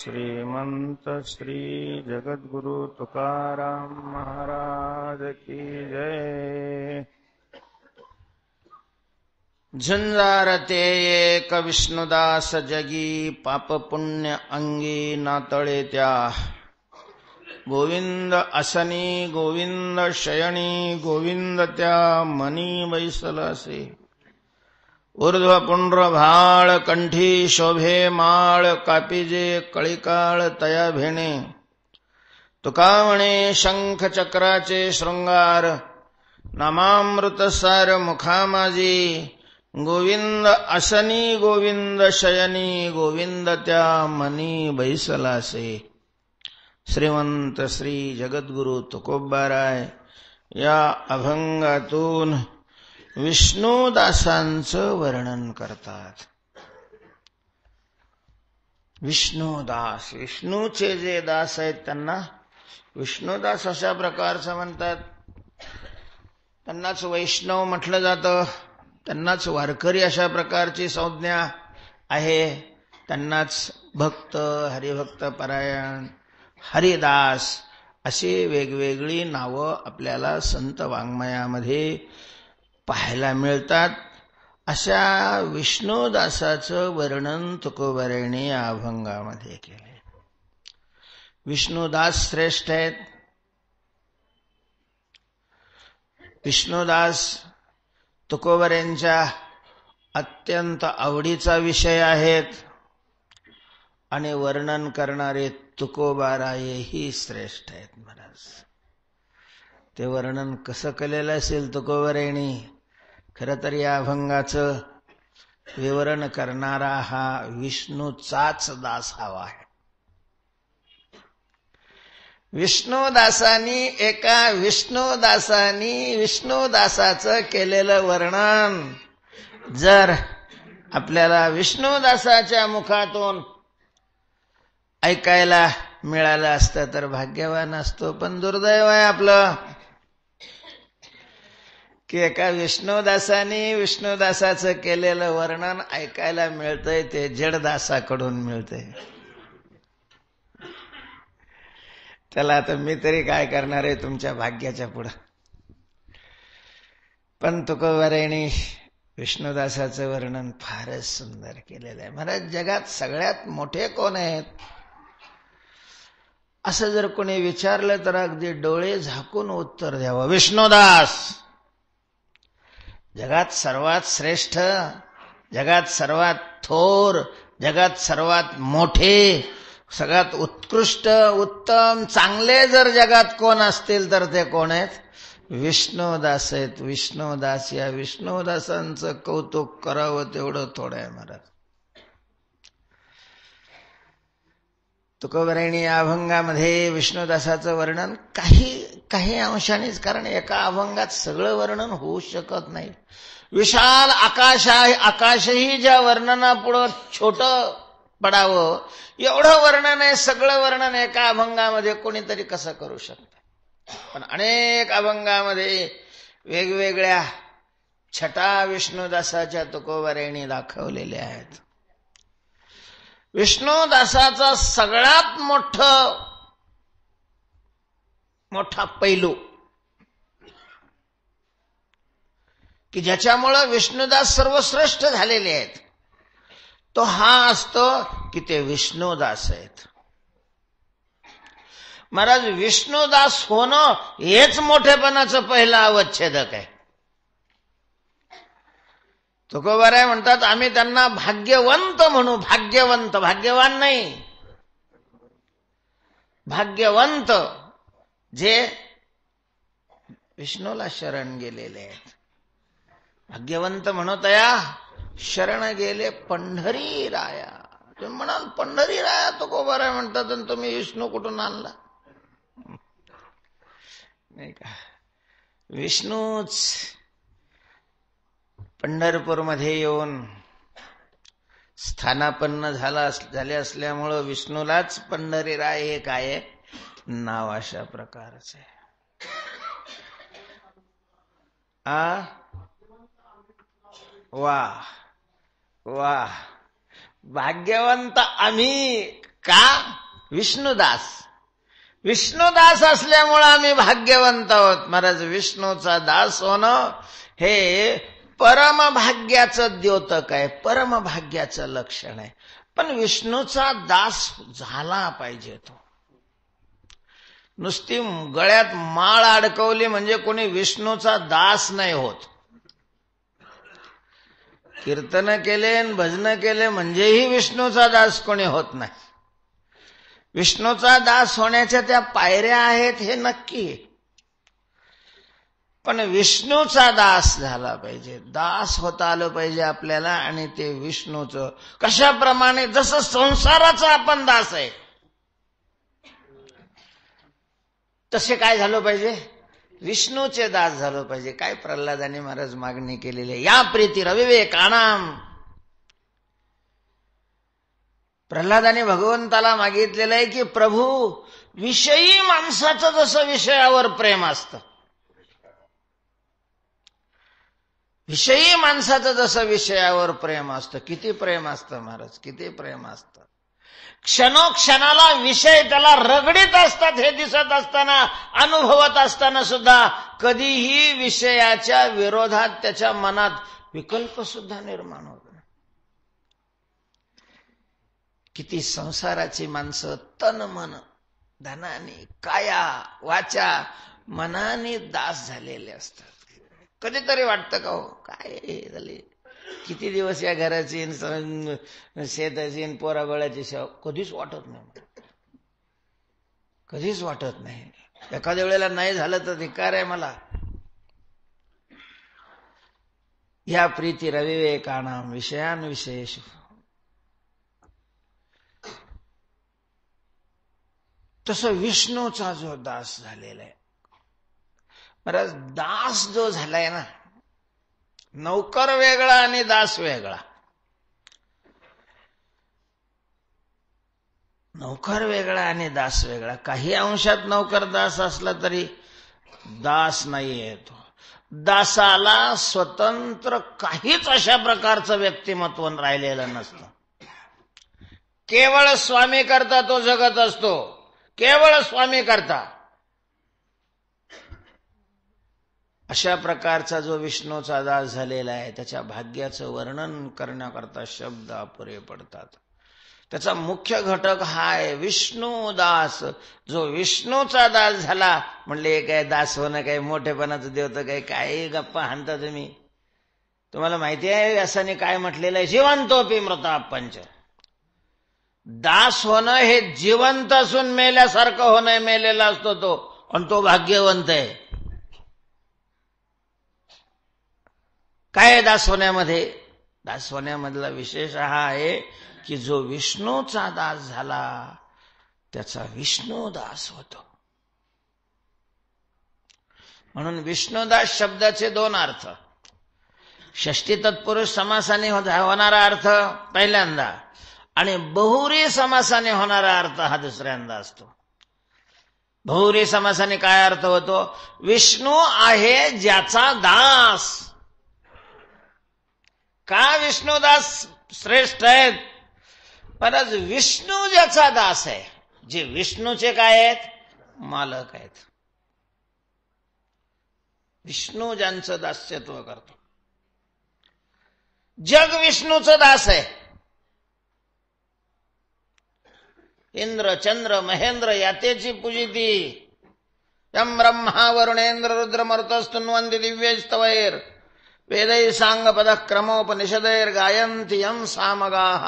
श्रीमंत श्री जगद्गुरु तुकाराम महाराज की जय। झुंजारते एक विष्णुदास जगी, पाप पुण्य अंगी नातळे त्या। गोविंद असनी गोविंद शयनी, गोविंद त्या मनी वैसलासे। ऊर्ध्व पुंड्र भाळ कंठी शोभे माळ, कापिजे कळिकाळ तया भेणे। तुका म्हणे शंख चक्राचे शृंगार, नामामृत सार मुखा माझी। गोविंद असनी गोविंद शयनी, गोविंद त्या मनी बैसलासे। श्रीमंत श्री जगद्गुरु तुकोबाराय या अभंगातून विष्णुदासांचं वर्णन करतात। विष्णुदास, विष्णूचे जे दास आहेत त्यांना विष्णुदास अशा प्रकारचं म्हणतात। त्यांनाच वैष्णव म्हटलं जातं, त्यांनाच वारकरी अशा प्रकारची संज्ञा आहे। त्यांनाच भक्त, हरिभक्त परायण, हरिदास अशी वेगवेगळी नावं आपल्याला संत वाङ्मयामध्ये पाहायला मिळतात। अशा विष्णुदासाचं वर्णन तुकोबारायांनी या अभंगामध्ये केले। विष्णुदास श्रेष्ठ आहेत। विष्णुदास तुकोबारायांच्या अत्यंत आवडीचा विषय आहेत आणि वर्णन करणारे तुकोबारायही श्रेष्ठ आहेत महाराज। ते वर्णन कसं केलेलं असेल तुकोबारायांनी, खरं तर या अभंगाचं विवरण करणारा हा विष्णूचाच दास हवा आहे। विष्णुदासानी एका विष्णुदासाचं केलेलं वर्णन जर आपल्याला विष्णुदासाच्या मुखातून ऐकायला मिळालं असतं तर भाग्यवान असतो। पण दुर्दैव आहे आपलं की एका विष्णुदासानी विष्णुदासाचं केलेलं वर्णन ऐकायला मिळतंय ते जडदासाकडून मिळतंय। त्याला आता मी तरी काय करणार आहे तुमच्या भाग्याच्या पुढं। पण तुकोबारायांनी विष्णुदासाचं वर्णन फारच सुंदर केलेलं आहे। महाराज, जगात सगळ्यात मोठे कोण आहेत असं जर कोणी विचारलं तर अगदी डोळे झाकून उत्तर द्यावं, विष्णुदास। जगात सर्वात श्रेष्ठ, जगात सर्वात थोर, जगात सर्वात मोठे, सगळ्यात उत्कृष्ट, उत्तम, चांगले जर जगात कोण असतील तर ते कोण आहेत? विष्णुदास आहेत। विष्णुदास, या विष्णुदासांचं कौतुक करावं तेवढं थोडं आहे महाराज। तुकोबारायांनी या अभंगामध्ये विष्णुदासाचं वर्णन काही अंशानेच, कारण एका अभंगात सगळं वर्णन होऊ शकत नाही। विशाल आकाशही ज्या वर्णनापुढं छोटं पडावं एवढं वर्णन आहे, सगळं वर्णन एका अभंगामध्ये कोणीतरी कसं करू शकतं। पण अनेक अभंगामध्ये वेगवेगळ्या छटा विष्णुदासाच्या तुकोबारायांनी दाखवलेल्या आहेत। विष्णुदासाचा सगळ्यात मोठा पैलू की ज्याच्यामुळं विष्णुदास सर्वश्रेष्ठ झालेले आहेत तो हा असतो की ते विष्णुदास आहेत। महाराज, विष्णुदास होणं हेच मोठेपणाचं पहिलं अवच्छेदक आहे। तुकोबाराय म्हणतात आम्ही त्यांना भाग्यवंत म्हणू। भाग्यवंत, भाग्यवान नाही, भाग्यवंत जे विष्णूला शरण गेलेले आहेत। भाग्यवंत म्हणतया शरण गेले पंढरी राया। तुम्ही म्हणाल पंढरी राया तुकोबाराय म्हणतात आणि तुम्ही विष्णू कुठून आणला? नाही का, विष्णूच पंढरपूरमध्ये येऊन स्थानापन्न झाले असल्यामुळं विष्णूलाच पंढरीराय हे काय नाव अशा प्रकारचं आहे। वाह वाह, भाग्यवंत आम्ही का? विष्णुदास. विष्णुदास असल्यामुळे आम्ही भाग्यवंत आहोत. महाराज, विष्णूचा दास होणं हे परमभाग्याचं द्योतक आहे, परमभाग्याचं लक्षण आहे. पण विष्णूचा दास झाला पाहिजे तो. नुसती गळ्यात माळ अडकवली म्हणजे कोणी विष्णूचा दास नाही होत. कीर्तन केले भजन केले म्हणजेही विष्णूचा दास कोणी होत नाही. विष्णूचा दास होण्याच्या त्या पायऱ्या आहेत हे नक्की. पण विष्णूचा दास झाला पाहिजे, दास होता आलं पाहिजे आपल्याला. आणि ते विष्णूचं कशाप्रमाणे? जसं संसाराचा आपण दास आहे तसे काय झालं पाहिजे? विष्णूचे दास झालं पाहिजे. काय प्रल्हादाने महाराज मागणी केलेली आहे? या प्रीतिरविवेकानाम. प्रल्हादाने भगवंताला मागितलेलं आहे की प्रभू, विषयी माणसाचं जसं विषयावर प्रेम असतं, विषयी माणसाचं जसं विषयावर प्रेम असतं. किती प्रेम असतं महाराज, किती प्रेम असतं. क्षणोक्षणाला विषय त्याला रगडीत असतात हे दिसत असताना, अनुभवत असताना सुद्धा कधीही विषयाच्या विरोधात त्याच्या मनात विकल्प सुद्धा निर्माण होत नाही. किती संसाराची माणसं तन मन धनाने काया वाचा मनाने दास झालेले असतात. कधीतरी वाटतं का हो काय झाले, किती दिवस या घराची शेताची पोराबळाची सेवा? कधीच वाटत नाही, कधीच वाटत नाही. एखाद्या वेळेला नाही झालं तर धिक्कार आहे मला. या प्रीतिरविवेकानाम विषयान्विशेषु. तसं विष्णूचा जो दास झालेला आहे महाराज, दास जो झालाय ना, नौकर वेगळा आणि दास वेगळा. नौकर वेगळा आणि दास वेगळा. काही अंशात नौकर दास असला तरी दास नाहीये तो. दासाला स्वतंत्र काहीच अशा प्रकारचं व्यक्तिमत्व राहिलेलं नसतं. केवळ स्वामी करता तो जगत असतो, केवळ स्वामी करता. अशा प्रकारचा जो विष्णूचा दास झालेला आहे त्याच्या भाग्याचं वर्णन करण्याकरता शब्द अपुरे पडतात. त्याचा मुख्य घटक हा आहे विष्णुदास. जो विष्णूचा दास झाला म्हणले काय दास होणं काय मोठेपणाचं देवतं काय, काय गप्पा हाणता तुम्ही? तुम्हाला माहिती आहे व्यासाने काय म्हटलेलं आहे? जिवंतोपी मृतापंच. दास होणं हे जिवंत असून मेल्यासारखं होणं, मेलेला असतो तो, आणि तो भाग्यवंत आहे. काय दास होण्यामध्ये? दास होण्यामधला विशेष हा आहे की जो विष्णूचा दास झाला त्याचा विष्णुदास होतो. म्हणून विष्णुदास शब्दाचे दोन अर्थ. षष्टी तत्पुरुष समासाने होणारा अर्थ पहिल्यांदा, आणि बहुरी समासाने होणारा अर्थ हा दुसऱ्यांदा असतो. बहुरी समासाने काय अर्थ होतो? विष्णू आहे ज्याचा दास. का विष्णुदास श्रेष्ठ आहेत? परंतु विष्णू ज्याचा दास आहे, जे विष्णूचे काय आहेत? मालक आहेत. विष्णू ज्यांचं दास्यत्व करतो. जग विष्णूचं दास आहे. इंद्र चंद्र महेंद्र यातेची पूजिती. यम ब्रह्मा वरुणेंद्र रुद्र मरुतस्तुन्वन्ति दिव्यैस्तवैर वेदै सांग पद क्रमोपनिषदैर गायन्ति यं सामगाः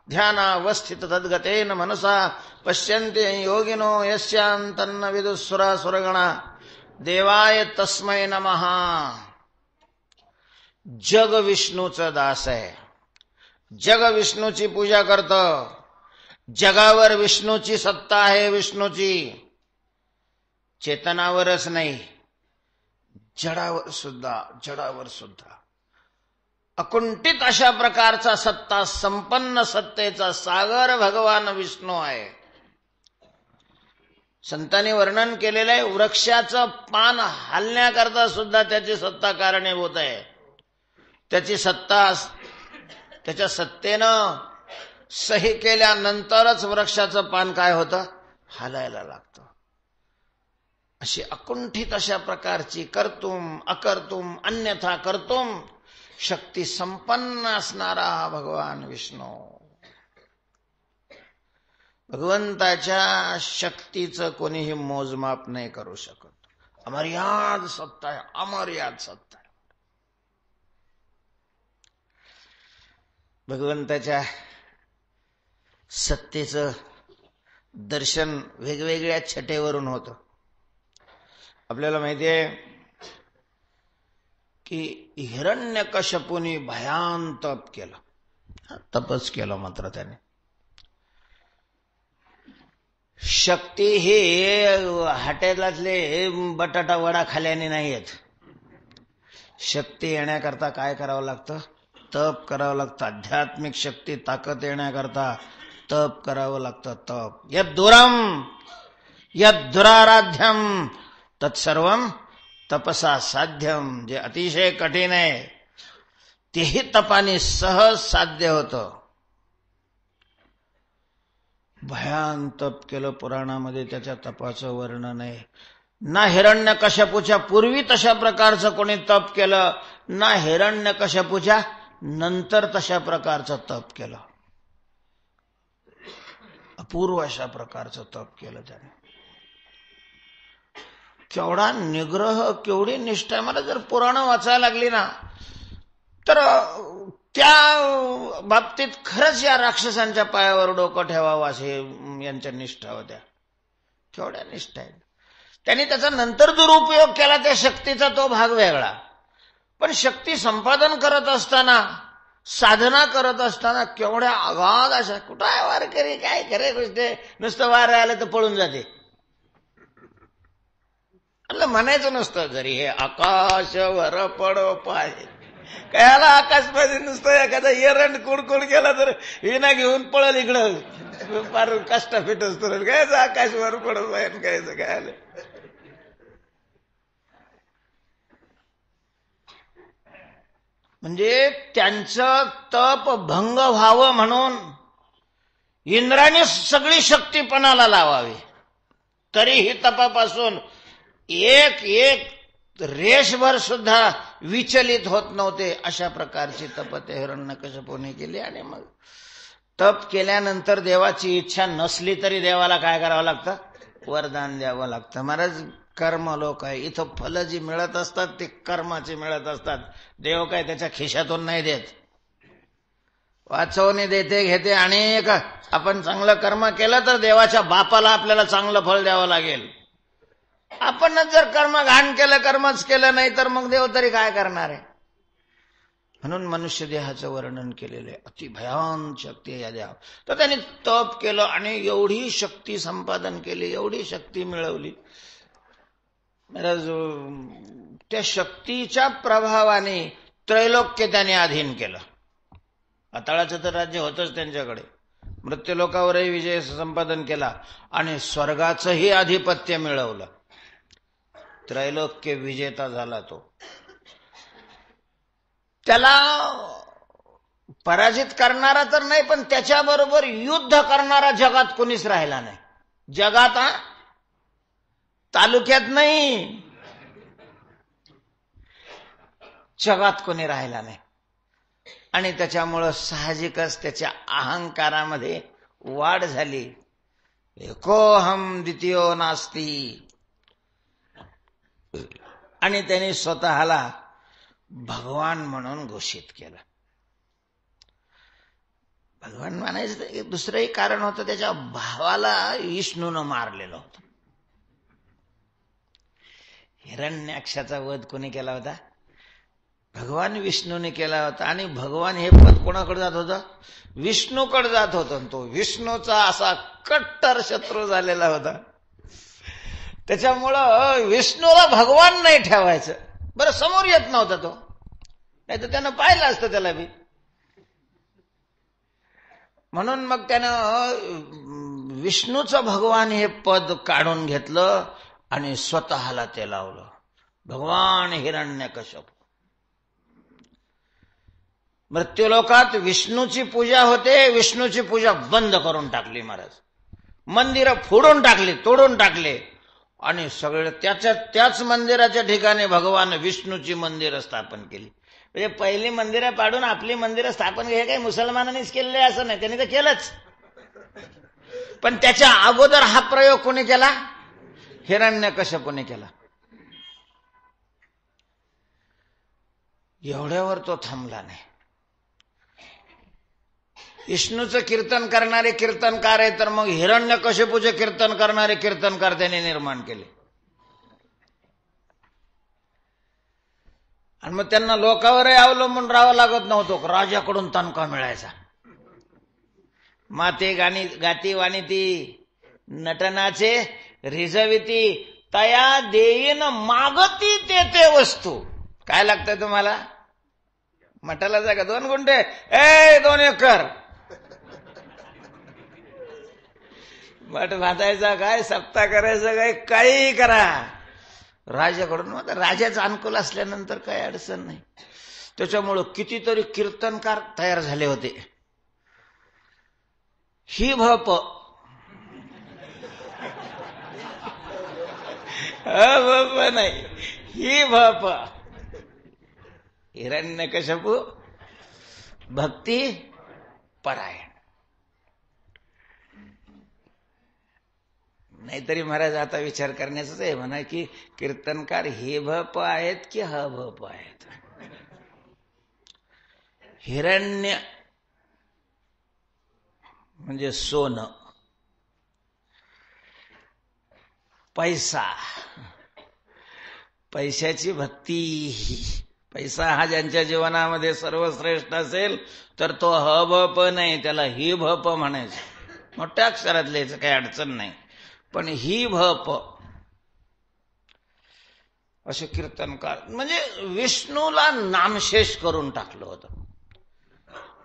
ध्यानावस्थित तद्गतेन मनसा पश्यन्ति योगिनो यस्यान्तन्न विदुःसुरासुरगणा देवाय तस्मै नमः. जग विष्णूचं दास आहे. जग विष्णूची पूजा करतं. जगावर विष्णूची सत्ता आहे. विष्णूची चेतनावरच नाही, जडावर सुद्धा अकुंठित अशा प्रकारचा सत्ता, संपन्न सत्तेचा सागर भगवान विष्णू आहे. संतांनी वर्णन केलेलं आहे, वृक्षाचं पान हलण्याकरता सुद्धा त्याची सत्ता कारणीभूत आहे. त्याची सत्ता, त्याच्या सत्तेनं सही केल्यानंतरच वृक्षाचं पान काय होतं, हालायला लागतं. अशी अकुंठित अशा प्रकारची कर्तुम अकर्तुम अन्यथा कर्तुम शक्ती संपन्न असणारा भगवान विष्णू. भगवंताच्या शक्तीचं कोणीही मोजमाप नाही करू शकत. अमर्याद सत्ता आहे, अमर्याद सत्ता आहे. भगवंताच्या सत्तेचं दर्शन वेगवेगळ्या छटेवरून होतं. आपल्याला माहिती आहे की हिरण्यकश्यपूनी भयान तप केलं, तपच केलं मात्र त्याने. शक्ती ही हॉटेलातले बटाटा वडा खाल्याने नाही येत. शक्ती येण्याकरता काय करावं लागतं, तप करावं लागतं. आध्यात्मिक शक्ती ताकद येण्याकरता तप करावं लागतं. तप यद्दूरम यद्दुराराध्यम तत्सर्वम तपसा साध्यम. जे अतिशय कठीण आहे तेही तपाने सहज साध्य होतं. भयान तप केलं. पुराणामध्ये त्याच्या तपाचं वर्णन आहे. ना हिरण्यकश्यपूच्या पूर्वी तशा प्रकारचं कोणी तप केलं, ना हिरण्यकश्यपूच्या नंतर तशा प्रकारचं तप केलं. अपूर्व अशा प्रकारचं तप केलं त्याने. केवढा निग्रह, केवढी निष्ठा. मला जर पुराण वाचायला लागली ना तर त्या बाबतीत खरंच या राक्षसांच्या पायावर डोकं ठेवावं असे यांच्या निष्ठा होत्या. केवढ्या निष्ठा आहेत. त्यांनी त्याचा नंतर दुरुपयोग केला त्या शक्तीचा, तो भाग वेगळा. पण शक्ती संपादन करत असताना, साधना करत असताना केवढ्या अगाध अशा. कुठं आहे वारकरी, काय खरे गोष्ट, नुसतं वार आलं तर पळून जाते. म्हणायचं नसतं जरी हे आकाश वर पडो पाय. कायला आकाशमध्ये नुसतं एखादा एरंड कुडकुड केला तर हिना घेऊन पळल इकडं, फार कष्ट फिट असतो. कायचं आकाश वर पडो पाय, कायचं काय आलं. म्हणजे त्यांचं तप भंग व्हावं म्हणून इंद्राने सगळी शक्ती पणाला लावावी, तरीही तपापासून एक एक रेषभर सुद्धा विचलित होत नव्हते. अशा प्रकारची तप ते हिरण्यकश्यपूने केली. आणि मग तप केल्यानंतर देवाची इच्छा नसली तरी देवाला काय करावं लागतं, वरदान द्यावं लागतं. महाराज कर्म लोक आहे, इथं फलं जी मिळत असतात ते कर्माची मिळत असतात. देव काय त्याच्या खिशातून नाही देत, वाचवणे देते घेते. अनेक आपण चांगलं कर्म केलं तर देवाच्या बापाला आपल्याला चांगलं फळ द्यावं लागेल. आपणच जर कर्म घाण केलं, कर्मच केलं नाही तर मग देव तरी काय करणार आहे. म्हणून मनुष्य देहाचं वर्णन केलेलं आहे. अति भयान शक्ती आहे या देहा. तर त्यांनी तप केलं आणि एवढी शक्ती संपादन केली, एवढी शक्ती मिळवली. त्या शक्तीच्या प्रभावाने त्रैलोक्य त्याने अधीन केलं. पाताळाचं तर राज्य होतंच त्यांच्याकडे. मृत्यूलोकावरही विजय संपादन केला आणि स्वर्गाचंही आधिपत्य मिळवलं. त्रैलोक्य विजेता झाला तो. त्याला पराजित करणारा तर नाही, पण त्याच्याबरोबर युद्ध करणारा जगात कोणीच राहिला नाही. जगात तालुक्यात नाही, जगात कोणी राहिला नाही. आणि त्याच्यामुळं साहजिकच त्याच्या अहंकारामध्ये वाढ झाली. एकोहम द्वितीयो नास्ती. आणि त्याने स्वतःला भगवान म्हणून घोषित केलं. भगवान म्हणायचं दुसरंही कारण होतं, त्याच्या भावाला विष्णूनं मारलेलं होतं. हिरण्याक्षाचा वध कोणी केला होता, भगवान विष्णूने केला होता. आणि भगवान हे पद कोणाकडे जात होतं, विष्णूकडे जात होतं. तो विष्णूचा असा कट्टर शत्रू झालेला होता. त्याच्यामुळं विष्णूला भगवान नाही ठेवायचं. बरं, समोर येत नव्हता तो, नाही तर त्यानं पाहिलं असतं त्याला बी. म्हणून मग त्यानं विष्णूचं भगवान हे पद काढून घेतलं आणि स्वतःला ते लावलं, भगवान हिरण्यकश्यप. मृत्यूलोकात विष्णूची पूजा होते, विष्णूची पूजा बंद करून टाकली महाराज. मंदिरं फोडून टाकली, तोडून टाकले आणि सगळे त्याच मंदिराच्या ठिकाणी भगवान विष्णूची मंदिरं स्थापन केली. म्हणजे पहिली मंदिरं पाडून आपली मंदिरं स्थापन हे काही मुसलमानांनीच केलेले असं नाही, त्यांनी तर केलंच. पण त्याच्या अगोदर हा प्रयोग कोणी केला? हिरण्यकश्यपूने केला. एवढ्यावर तो थांबला नाही. विष्णूचं कीर्तन करणारे कीर्तनकार आहे, तर मग हिरण्यकश्यपूचे कीर्तन करणारे कीर्तनकार त्यांनी निर्माण केले. आणि मग त्यांना लोकांवरही अवलंबून राहावं लागत नव्हतं, राजाकडून तनखा मिळायचा. माते गाती वाणीती नटनाचे रिझविती तया देईन मागती ते वस्तू. काय लागतंय तुम्हाला? मठाला जागा 2 गुंठे, 2 एकर. मठ बांधायचा काय, सप्ताह करायचा काय, काही करा राजाकडून. राजाचं अनुकूल असल्यानंतर काही अडचण नाही. त्याच्यामुळं कितीतरी कीर्तनकार तयार झाले होते. ही भप नाही, ही भप. हिरण्यकश्यपू भक्ती परायण. नाहीतरी महाराज आता विचार करण्याचाच आहे म्हणा की कीर्तनकार हे भप आहेत की ह भप आहेत. हिरण्य म्हणजे सोनं, पैसा, पैशाची भक्ती. पैसा हा ज्यांच्या जीवनामध्ये सर्वश्रेष्ठ असेल तर तो ह भप नाही, त्याला ही भप म्हणायचं. मोठ्या अक्षरात लिहायचं, काही अडचण नाही. पण ही भप असे कीर्तनकार म्हणजे विष्णूला नामशेष करून टाकलं होतं.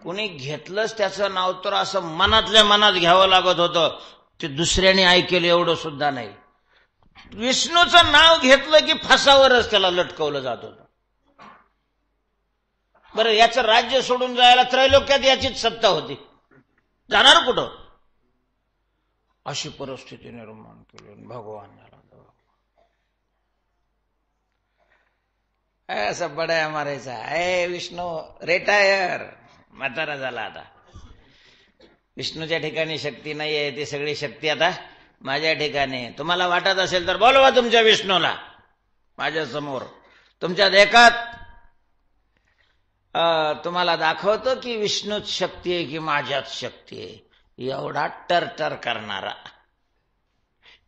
कुणी घेतलंच त्याचं नाव तर असं मनातल्या मनात घ्यावं लागत होतं, ते दुसऱ्याने ऐकेल एवढं सुद्धा नाही. विष्णूचं नाव घेतलं की फासावरच त्याला लटकवलं जात होतं. बरं, याचं राज्य सोडून जायला त्रैलोक्यात याचीच सत्ता होती, जाणार कुठं? अशी परिस्थिती निर्माण केली भगवानाला. असं बडाया मारायचा, विष्णू रिटायर, म्हातारा झाला आता. विष्णूच्या ठिकाणी शक्ती नाही आहे, ती सगळी शक्ती आता माझ्या ठिकाणी. तुम्हाला वाटत असेल तर बोलवा तुमच्या विष्णूला माझ्या समोर, तुमच्या देखात तुम्हाला दाखवतो की विष्णूच शक्ती आहे की माझ्याच शक्ती आहे. एवढा टरटर करणारा,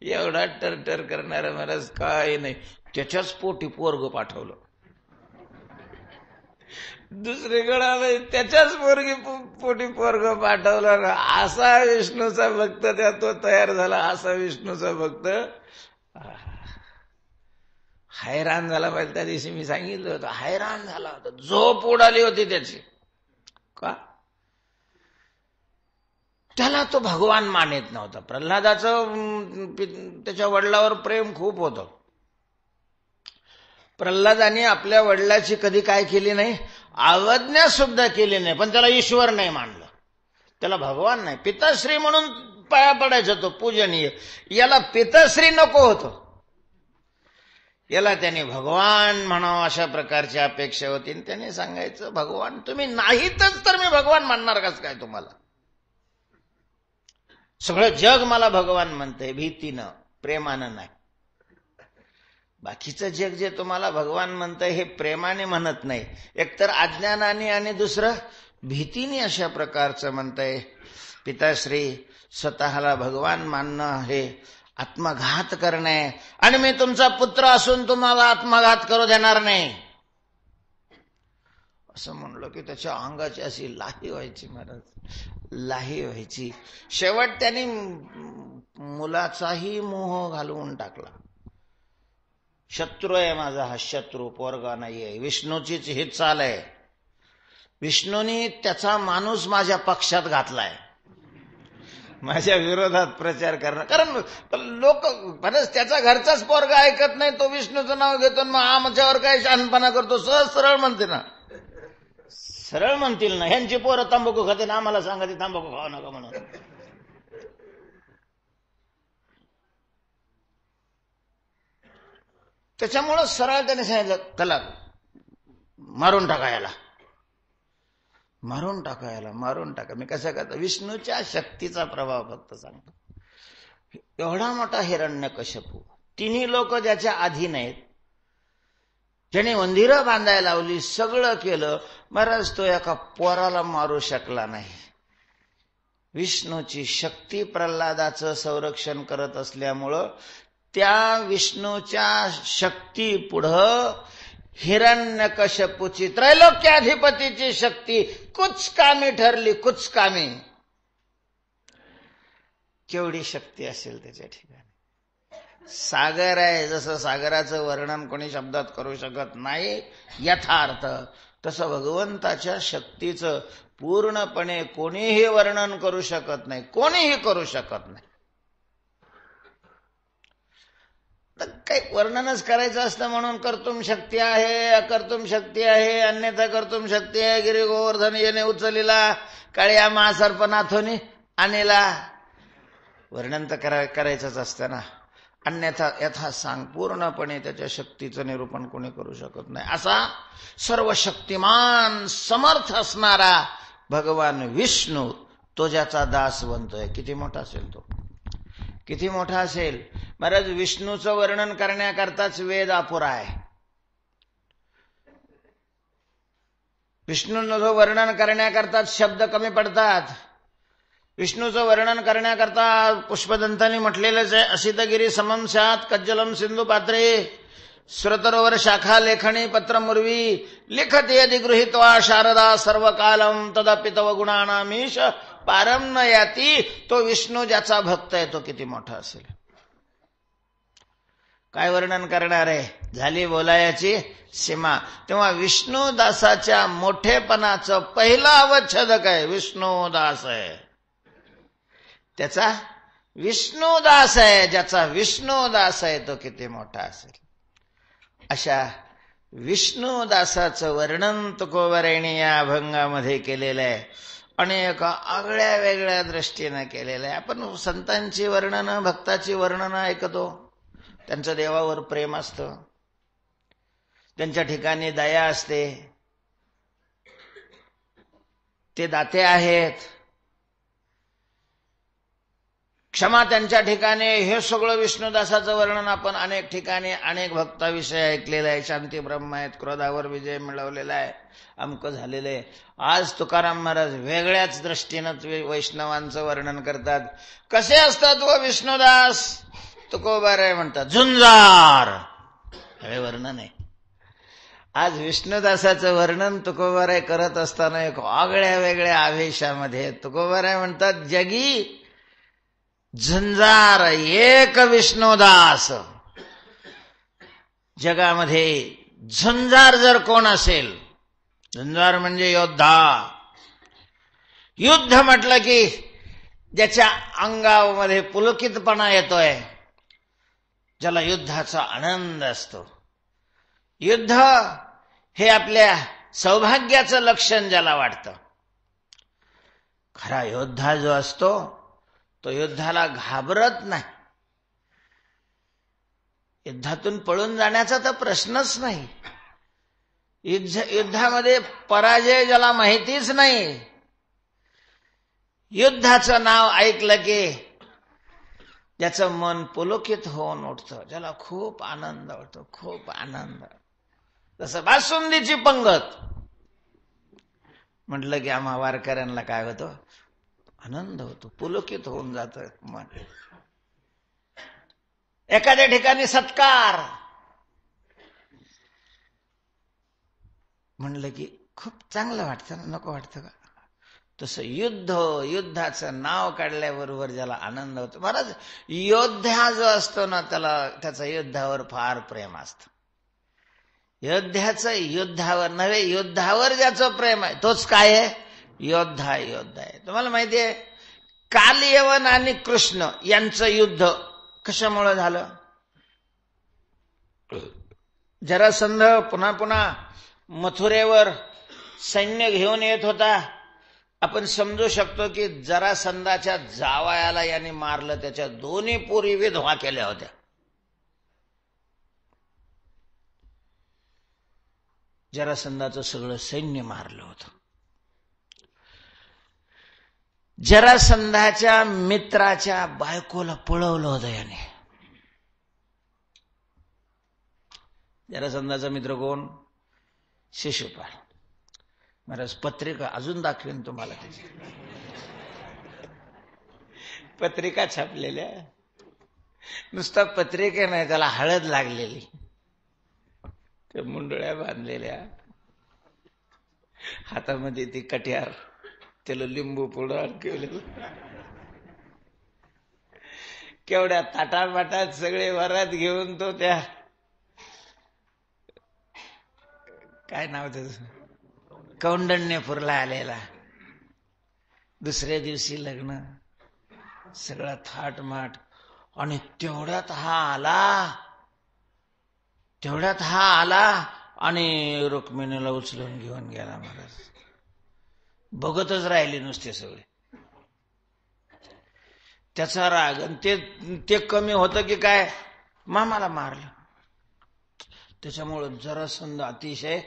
एवढा टरटर करणारा महाराज काय नाही. त्याच्याच पोटी पोरग पाठवलं दुसरीकडे, त्याच्याच पोटी पोरग पाठवलं. असा विष्णूचा भक्त त्या तो तयार झाला. असा विष्णूचा भक्त हैराण झाला पाहिजे. त्या दिवशी मी सांगितलं होतं, हैराण झाला होता, झोप उडाली होती त्याची. का? त्याला तो भगवान मानित नव्हता. प्रल्हादाचं त्याच्या वडिलावर प्रेम खूप होतं. प्रल्हादाने आपल्या वडिलाची कधी काय केली नाही, अवज्ञा सुद्धा केली नाही, पण त्याला ईश्वर नाही मानलं, त्याला भगवान नाही. पिताश्री म्हणून पाया पडायचा तो पूजनीय. याला पिताश्री नको होतं, याला त्याने भगवान म्हणावं अशा प्रकारची अपेक्षा होती. त्याने सांगायचं, भगवान तुम्ही नाहीतच तर मी भगवान मानणार कस काय तुम्हाला? सगळं जग मला भगवान म्हणतंय, भीतीनं प्रेमानं नाही. बाकीचं जग जे तुम्हाला भगवान म्हणतंय हे प्रेमाने म्हणत नाही, एकतर अज्ञानाने आणि दुसरं भीतीने अशा प्रकारचं म्हणतंय. पिताश्री स्वतःला भगवान मानणं हे आत्मघात करणे, आणि मी तुमचा पुत्र असून तुम्हाला आत्मघात करू देणार नाही असं म्हणलं की त्याच्या अंगाची अशी लाही व्हायची महाराज, लाही व्हायची. शेवट त्यांनी मुलाचाही मोह घालवून टाकला. शत्रू आहे माझा हा, शत्रू पोरगा नाही आहे. विष्णूचीच ही चाल आहे. विष्णूने त्याचा माणूस माझ्या पक्षात घातलाय, माझ्या विरोधात प्रचार करणं. कारण लोक बरंच त्याचा घरचाच पोरगा ऐकत नाही, तो विष्णूचं नाव घेतो, मग आमच्यावर काय शहाणपणा करतो. सहज सरळ म्हणते ना, सरळ म्हणतील ना, ह्यांची पोरं तंबाखू खाते ना, आम्हाला सांगा ते तंबाखू खाऊ नका म्हणून. त्याच्यामुळं सरळ त्याने सांगितलं, त्याला मारून टाकायला, मारून टाकायला, मारून टाका. मी कसं करतो, विष्णूच्या शक्तीचा प्रभाव फक्त सांगतो. एवढा मोठा हिरण्यकश्यपू, तिन्ही लोक ज्याच्या अधीन आहेत, ज्याने मंदिरं बांधायला लावली, सगळं केलं, महाराज तो एका पोराला मारू शकला नाही. विष्णूची शक्ती प्रल्हादाचं संरक्षण करत असल्यामुळं त्या विष्णूच्या शक्ती पुढं हिरण्यकश्यपूची त्रैलोक्याधिपतीची शक्ती कुचकामी ठरली, कुचकामी. केवढी शक्ती असेल त्याच्या ठिकाणी. सागर आहे, जसं सागराचं वर्णन कोणी शब्दात करू शकत नाही यथार्थ, तसं भगवंताच्या शक्तीचं पूर्णपणे कोणीही वर्णन करू शकत नाही, कोणीही करू शकत नाही. तर काही वर्णनच करायचं असतं म्हणून कर्तुम शक्ती आहे, अकर्तुम शक्ती आहे, अन्यथा कर्तुम शक्ती आहे. गिरी गोवर्धन येणे उचलिला, काळ्या महासर्पनाथोनी आणेला. वर्णन तर करायचंच असतं ना, अन्यथा यथा सांग. पूर्णपणे त्याच्या शक्तीचं निरूपण कोणी करू शकत नाही. असा सर्व शक्तिमान समर्थ असणारा भगवान विष्णू, तो ज्याचा दास बनतोय, किती मोठा असेल तो, किती मोठा असेल. महाराज विष्णूचं वर्णन करण्याकरताच वेद अपुरा आहे. विष्णूचं वर्णन करण्याकरताच शब्द कमी पडतात. विष्णूचं वर्णन करण्याकरता पुष्पदंतांनी म्हटलेलंच आहे, असितगिरी समम स्यात् कज्जलम सिंधू पात्रे श्रुतरोवर शाखा लेखणी पत्रमुर्वी लिखते यदि गृहीत्वा शारदा सर्वकालम तदपि तव गुणानामीश पारम न याती. तो विष्णू ज्याचा भक्त आहे तो किती मोठा असेल. काय वर्णन करणार आहे, झाली बोलायाची सीमा. तेव्हा विष्णुदासाच्या मोठेपणाचं पहिला अवच्छेद काय, विष्णुदास आहे. त्याचा विष्णुदास आहे, ज्याचा विष्णुदास आहे तो किती मोठा असेल. अशा विष्णुदासाचं वर्णन तुकोबरायांनी या अभंगामध्ये केलेलं आहे. अनेक आगळ्या वेगळ्या दृष्टीनं केलेलं आहे. आपण संतांची वर्णनं, भक्ताची वर्णनं ऐकतो, त्यांचं देवावर प्रेम असतं, त्यांच्या ठिकाणी दया असते, ते दाते आहेत, क्षमा त्यांच्या ठिकाणी. हे सगळं विष्णुदासाचं वर्णन आपण अनेक ठिकाणी अनेक भक्ताविषयी ऐकलेलं आहे. शांती ब्रह्म आहेत, क्रोधावर विजय मिळवलेला आहे, अमकं झालेलं आहे. आज तुकाराम महाराज वेगळ्याच दृष्टीनं वैष्णवांचं वर्णन करतात. कसे असतात व विष्णुदास, तुकोबाराय म्हणतात झुंजार, हे वर्णन आहे. आज विष्णुदासाचं वर्णन तुकोबाराय करत असताना एक आगळ्या वेगळ्या आवेशामध्ये तुकोबाराय म्हणतात, जगी झुंजार एक विष्णुदास. जगामध्ये झुंजार जर कोण असेल, झुंजार म्हणजे योद्धा. युद्ध म्हटलं की ज्याच्या अंगामध्ये पुलकितपणा येतोय, ज्याला युद्धाचा आनंद असतो. युद्ध हे आपल्या सौभाग्याचं लक्षण ज्याला वाटतं. खरा योद्धा जो असतो तो युद्धाला घाबरत नाही. युद्धातून पळून जाण्याचा तर प्रश्नच नाही. युद्धामध्ये पराजय ज्याला माहितीच नाही, युद्धाचं नाव ऐकलं की ज्याचं मन पुलकित होऊन उठतं, ज्याला खूप आनंद होतो, खूप आनंद. जसं बासुंदीची पंगत म्हटलं की आम्हा वारकऱ्यांना काय होतं, आनंद होतो, पुलकित होऊन जातं मन. एखाद्या ठिकाणी सत्कार म्हणलं की खूप चांगलं वाटतं ना, नको वाटतं का? तसं युद्धाचं नाव काढल्याबरोबर ज्याला आनंद होतो. महाराज योद्धा जो असतो ना, त्याचं युद्धावर फार प्रेम असतं. योद्ध्याचं युद्धावर नव्हे, युद्धावर ज्याचं प्रेम आहे तोच काय आहे, योद्धा आहे. तुम्हाला माहिती आहे, कालयवन आणि कृष्ण यांचं युद्ध कशामुळे झालं? जरासंध पुन्हा पुन्हा मथुरेवर सैन्य घेऊन येत होता. आपण समजू शकतो की जरासंधाच्या जावयाला याने मारलं. त्याच्या दोन्ही पोरी विधवा केल्या होत्या. जरासंधाचं सगळं सैन्य मारलं होतं. जरासंधाच्या मित्राच्या बायकोला पळवलं होतं याने. जरासंधाचा मित्र कोण? शिशुपाल. महाराज पत्रिका अजून दाखवेन तुम्हाला. त्याची पत्रिका छापलेल्या. नुसता पत्रिका नाही, त्याला हळद लागलेली, त्या मुंडळ्या बांधलेल्या, हातामध्ये ती कट्यार, त्याला लिंबू पुढं केलेलं, केवढ्या ताटामाटात सगळे वरात घेऊन तो त्या काय नाव त्याचं कौंडण्यपूरला आलेला. दुसऱ्या दिवशी लग्न, सगळा थाटमाट. आणि तेवढ्यात हा आला आणि रुक्मिणीला उचलून घेऊन गेला. महाराज बघतच राहिले नुसते सगळे. त्याचा राग. आणि ते कमी होतं की काय, मामाला मारलं. त्याच्यामुळं जरासंध अतिशय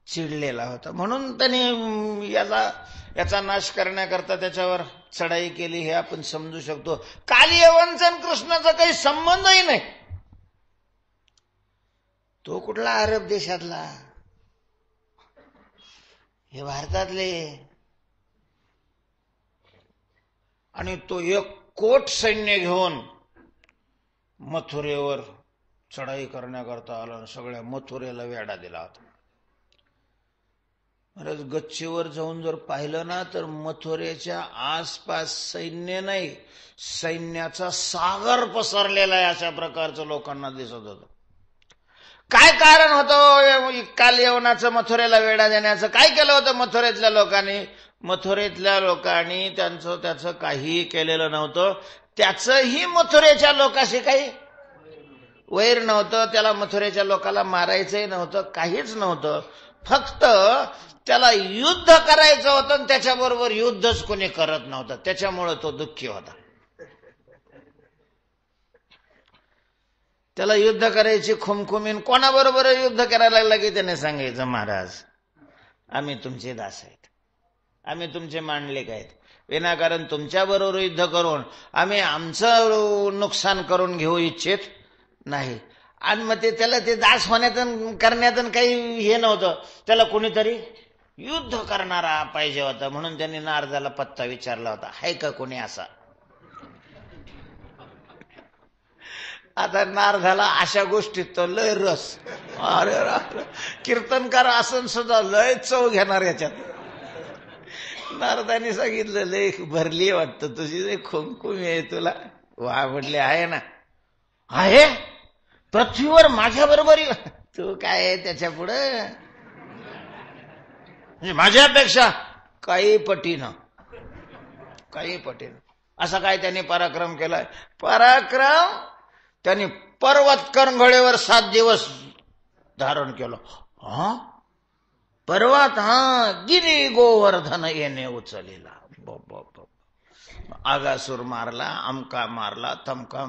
चिडलेला होता. म्हणून त्याने याचा नाश करण्याकरता त्याच्यावर चढाई केली, हे आपण समजू शकतो. कालियवनचा आणि कृष्णाचा काही संबंधही नाही. तो कुठला अरब देशातला, हे भारतातले. आणि तो 1 कोट सैन्य घेऊन मथुरेवर चढाई करण्याकरता आला. सगळ्या मथुरेला वेढा दिला होता. महाराज गच्चीवर जाऊन जर पाहिलं ना, तर मथुरेच्या आसपास सैन्य नाही, सैन्याचा सागर पसरलेला आहे. अशा प्रकारचं लोकांना दिसत होतं. काय कारण होतं कालयवनाचं मथुरेला वेढा देण्याचं? काय केलं होतं मथुरेतल्या लोकांनी? मथुरेतल्या लोकांनी त्याचं काहीही केलेलं नव्हतं. त्याचंही मथुरेच्या लोकांशी काही वैर नव्हतं. त्याला मथुरेच्या लोकांना मारायचंही नव्हतं, काहीच नव्हतं. फक्त त्याला युद्ध करायचं होतं आणि त्याच्याबरोबर युद्धच कोणी करत नव्हतं. त्याच्यामुळे तो दुःखी होता. त्याला युद्ध करायची खुमखुमीन. कोणाबरोबर युद्ध करायला लागला की त्याने सांगायचं, महाराज आम्ही तुमचे दास आहेत, आम्ही तुमचे मांडलिक आहेत. विनाकारण तुमच्याबरोबर युद्ध करून आम्ही आमचं नुकसान करून घेऊ इच्छित नाही. आणि मग त्याला ते दास होण्यातून करण्यातून काही हे नव्हतं. त्याला कोणीतरी युद्ध करणारा पाहिजे होता. म्हणून त्यांनी नारदाला पत्ता विचारला होता, आहे का कोणी असा? आता नारदाला अशा गोष्टीत तो लय रस. अरे कीर्तनकार असून सुद्धा लय चव घेणार याच्यात. नारदाने सांगितलं, लय भरली वाटतं तुझी, लय खुमखुमी आहे तुला. वा म्हटले, आहे ना. आहे पृथ्वीवर माझ्या बरोबर. तू काय आहे त्याच्या पुढं? म्हणजे माझ्यापेक्षा काही पटीनं. असा काय त्यांनी पराक्रम केलाय? पराक्रम त्यांनी पर्वत करंगळीवर 7 दिवस धारण केलं. पर्वत गिरी गोवर्धन येणे उचलेला. आगासूर मारला, अमका मारला, तमका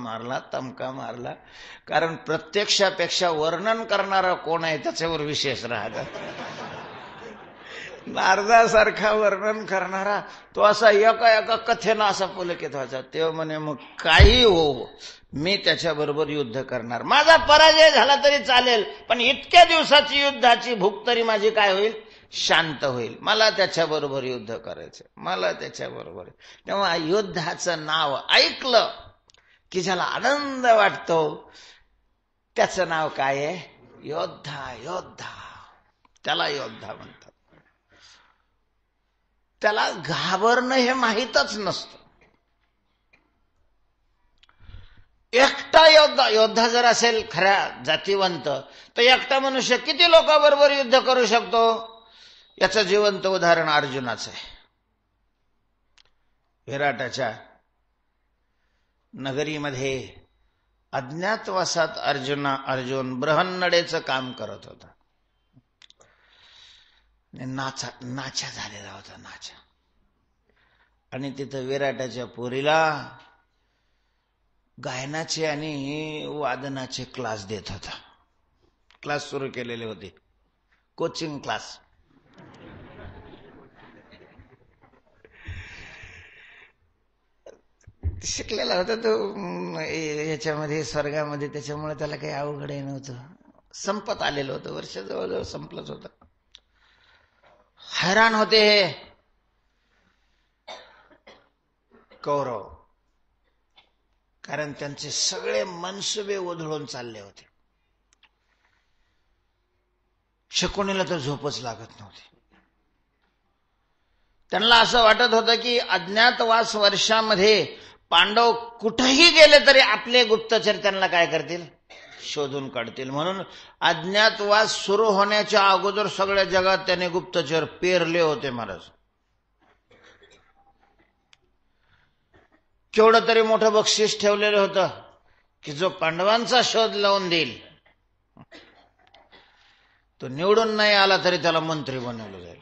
मारला. कारण प्रत्यक्षापेक्षा वर्णन करणारा कोण आहे त्याच्यावर विशेष राहतात. नारदासारखा वर्णन करणारा तो असा एका कथेनं असा पुलकित व्हायचा. तेव्हा म्हणे, मग काही हो, मी त्याच्याबरोबर युद्ध करणार. माझा पराजय झाला तरी चालेल, पण इतक्या दिवसाची युद्धाची भूक तरी माझी काय होईल? शांत होईल. मला त्याच्याबरोबर युद्ध करायचं, मला त्याच्याबरोबर. तेव्हा युद्धाचं नाव ऐकलं की ज्याला आनंद वाटतो त्याचं नाव काय आहे? योद्धा. त्याला योद्धा म्हणतात. त्याला घाबरणं हे माहीतच नसतं. एकटा योद्धा जर असेल खऱ्या जातीवंत, तर एकटा मनुष्य किती लोकांबरोबर युद्ध करू शकतो? याचं जिवंत उदाहरण अर्जुनाचं आहे. विराटाच्या नगरीमध्ये अज्ञातवासात अर्जुन बृहन्नडेचं काम करत होता. नाचा झालेला होता, नाचा. आणि तिथं विराटाच्या पोरीला गायनाचे आणि वादनाचे क्लास देत होता. क्लास सुरू केलेले होते, कोचिंग क्लास. शिकलेला होता तो याच्यामध्ये, स्वर्गामध्ये. त्याच्यामुळे त्याला काही अवघडही नव्हतं. संपत आलेलं होतं, वर्ष जवळजवळ संपलंच होतं. हैराण होते हे कौरव, कारण त्यांचे सगळे मनसुबे उधळून चालले होते. शकुनीला तर झोपच लागत नव्हती. त्यांना असं वाटत होतं की अज्ञातवास वर्षामध्ये पांडव कुठेही गेले तरी आपले गुप्तचर त्यांना काय करतील, शोधून काढतील. म्हणून अज्ञातवास सुरू होण्याच्या अगोदर सगळ्या जगात त्याने गुप्तचर पेरले होते महाराज. केवढं तरी मोठं बक्षीस ठेवलेलं होतं की जो पांडवांचा शोध लावून देईल तो निवडून नाही आला तरी त्याला मंत्री बनवलं जाईल.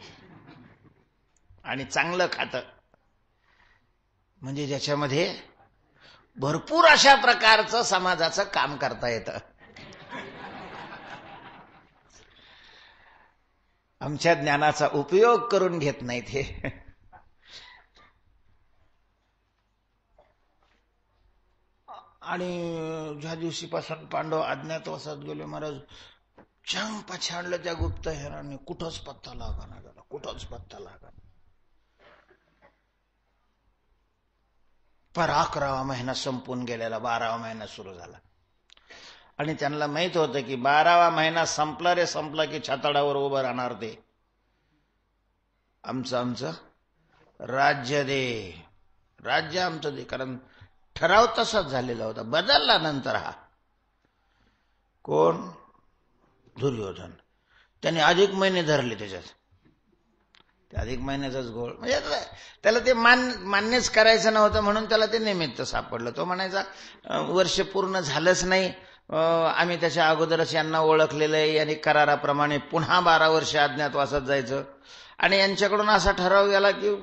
आणि चांगलं खातं, म्हणजे ज्याच्यामध्ये भरपूर अशा प्रकारचं समाजाचं काम करता येतं. आमच्या ज्ञानाचा उपयोग करून घेत नाहीत हे. आणि ज्या दिवशीपासून पांडव अज्ञातवासात गेले महाराज, चांग पछाडलं त्या गुप्तहेरांनी. कुठंच पत्ता लागना गेला, कुठंच पत्ता लागना. पर 11वा महिना संपून गेलेला, 12वा महिना सुरू झाला. आणि त्यांना माहित होतं की 12वा महिना संपला रे संपला की छाताडावर उभं राहणार ते, आमचं राज्य दे, राज्य आमचं दे. कारण ठराव तसाच झालेला होता, बदलला नंतर. हा कोण, दुर्योधन. त्याने अधिक महिने धरले त्याच्यात, ते अधिक महिन्याचाच घोळ. म्हणजे त्याला ते मान्यच करायचं नव्हतं, म्हणून त्याला ते निमित्त सापडलं. तो म्हणायचा वर्ष पूर्ण झालंच नाही, आम्ही त्याच्या अगोदरच यांना ओळखलेलं आहे आणि कराराप्रमाणे पुन्हा 12 वर्ष अज्ञातवासात जायचं. आणि यांच्याकडून असा ठराव गेला की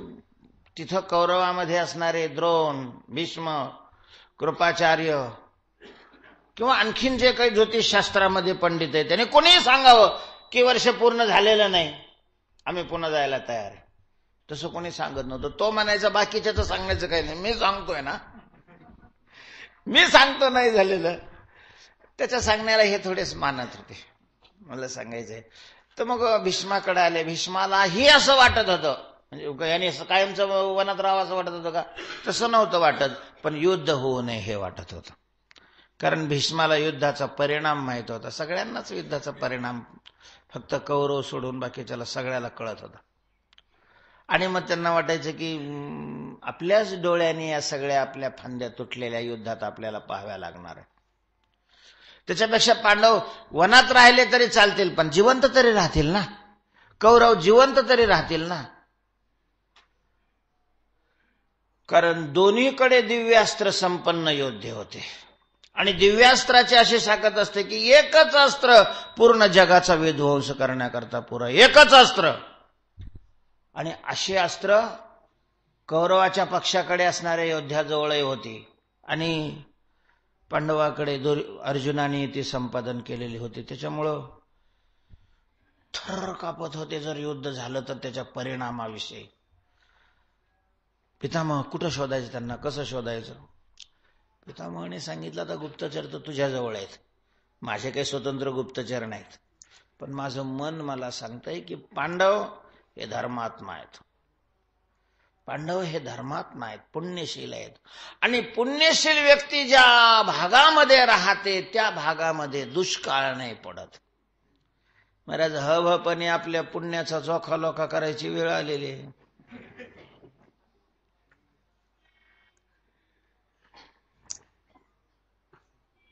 तिथं कौरवामध्ये असणारे द्रोण, भीष्म, कृपाचार्य किंवा आणखीन जे काही ज्योतिषशास्त्रामध्ये पंडित आहे त्याने कोणीही सांगावं की वर्ष पूर्ण झालेलं नाही, आम्ही पुन्हा जायला तयार आहे. तसं कोणी सांगत नव्हतं. तो म्हणायचा बाकीच्याचं सांगायचं काही नाही, मी सांगतोय ना, मी सांगतो नाही झालेलं. त्याच्या सांगण्याला हे थोडेच मानत होते, मला सांगायचंय. तर मग भीष्माकडे आले. भीष्मालाही असं वाटत होतं, म्हणजे याने कायमचं वनात राहावं असं वाटत होतं का, तसं नव्हतं वाटत, पण युद्ध होऊ नये हे वाटत होतं. कारण भीष्माला युद्धाचा परिणाम माहित होता. सगळ्यांनाच युद्धाचा परिणाम, फक्त कौरव सोडून बाकीच्याला सगळ्याला कळत होता. आणि मग त्यांना वाटायचं की आपल्याच डोळ्यांनी या सगळ्या आपल्या फांद्या तुटलेल्या युद्धात आपल्याला पाहाव्या लागणार आहे. त्याच्यापेक्षा पांडव वनात राहिले तरी चालतील, पण जिवंत तरी राहतील ना, कौरव जिवंत तरी राहतील ना. कारण दोन्हीकडे दिव्यास्त्र संपन्न योद्धे होते. आणि दिव्यास्त्राची अशी ताकद असते की एकच अस्त्र पूर्ण जगाचा विध्वंस करण्याकरता पुरा, एकच अस्त्र. आणि अशी अस्त्र कौरवाच्या पक्षाकडे असणाऱ्या योद्ध्याजवळही होती आणि पांडवाकडे अर्जुनाने ती संपादन केलेली होती. त्याच्यामुळं थर कापत होते जर युद्ध झालं तर त्याच्या परिणामाविषयी. पितामह कुठं शोधायचं त्यांना, कसं शोधायचं. पितामहाने सांगितलं आता गुप्तचर तर तुझ्याजवळ आहेत, माझे काही स्वतंत्र गुप्तचर नाहीत, पण माझं मन मला सांगतंय की पांडव हे धर्मात्मा आहेत. पांडव हे धर्मात्मा आहेत, पुण्यशील आहेत. आणि पुण्यशील व्यक्ती ज्या भागामध्ये राहते त्या भागामध्ये दुष्काळ नाही पडत. महाराज हवपणे आपल्या पुण्याचा चोखालोखा करायची वेळ आलेली आहे.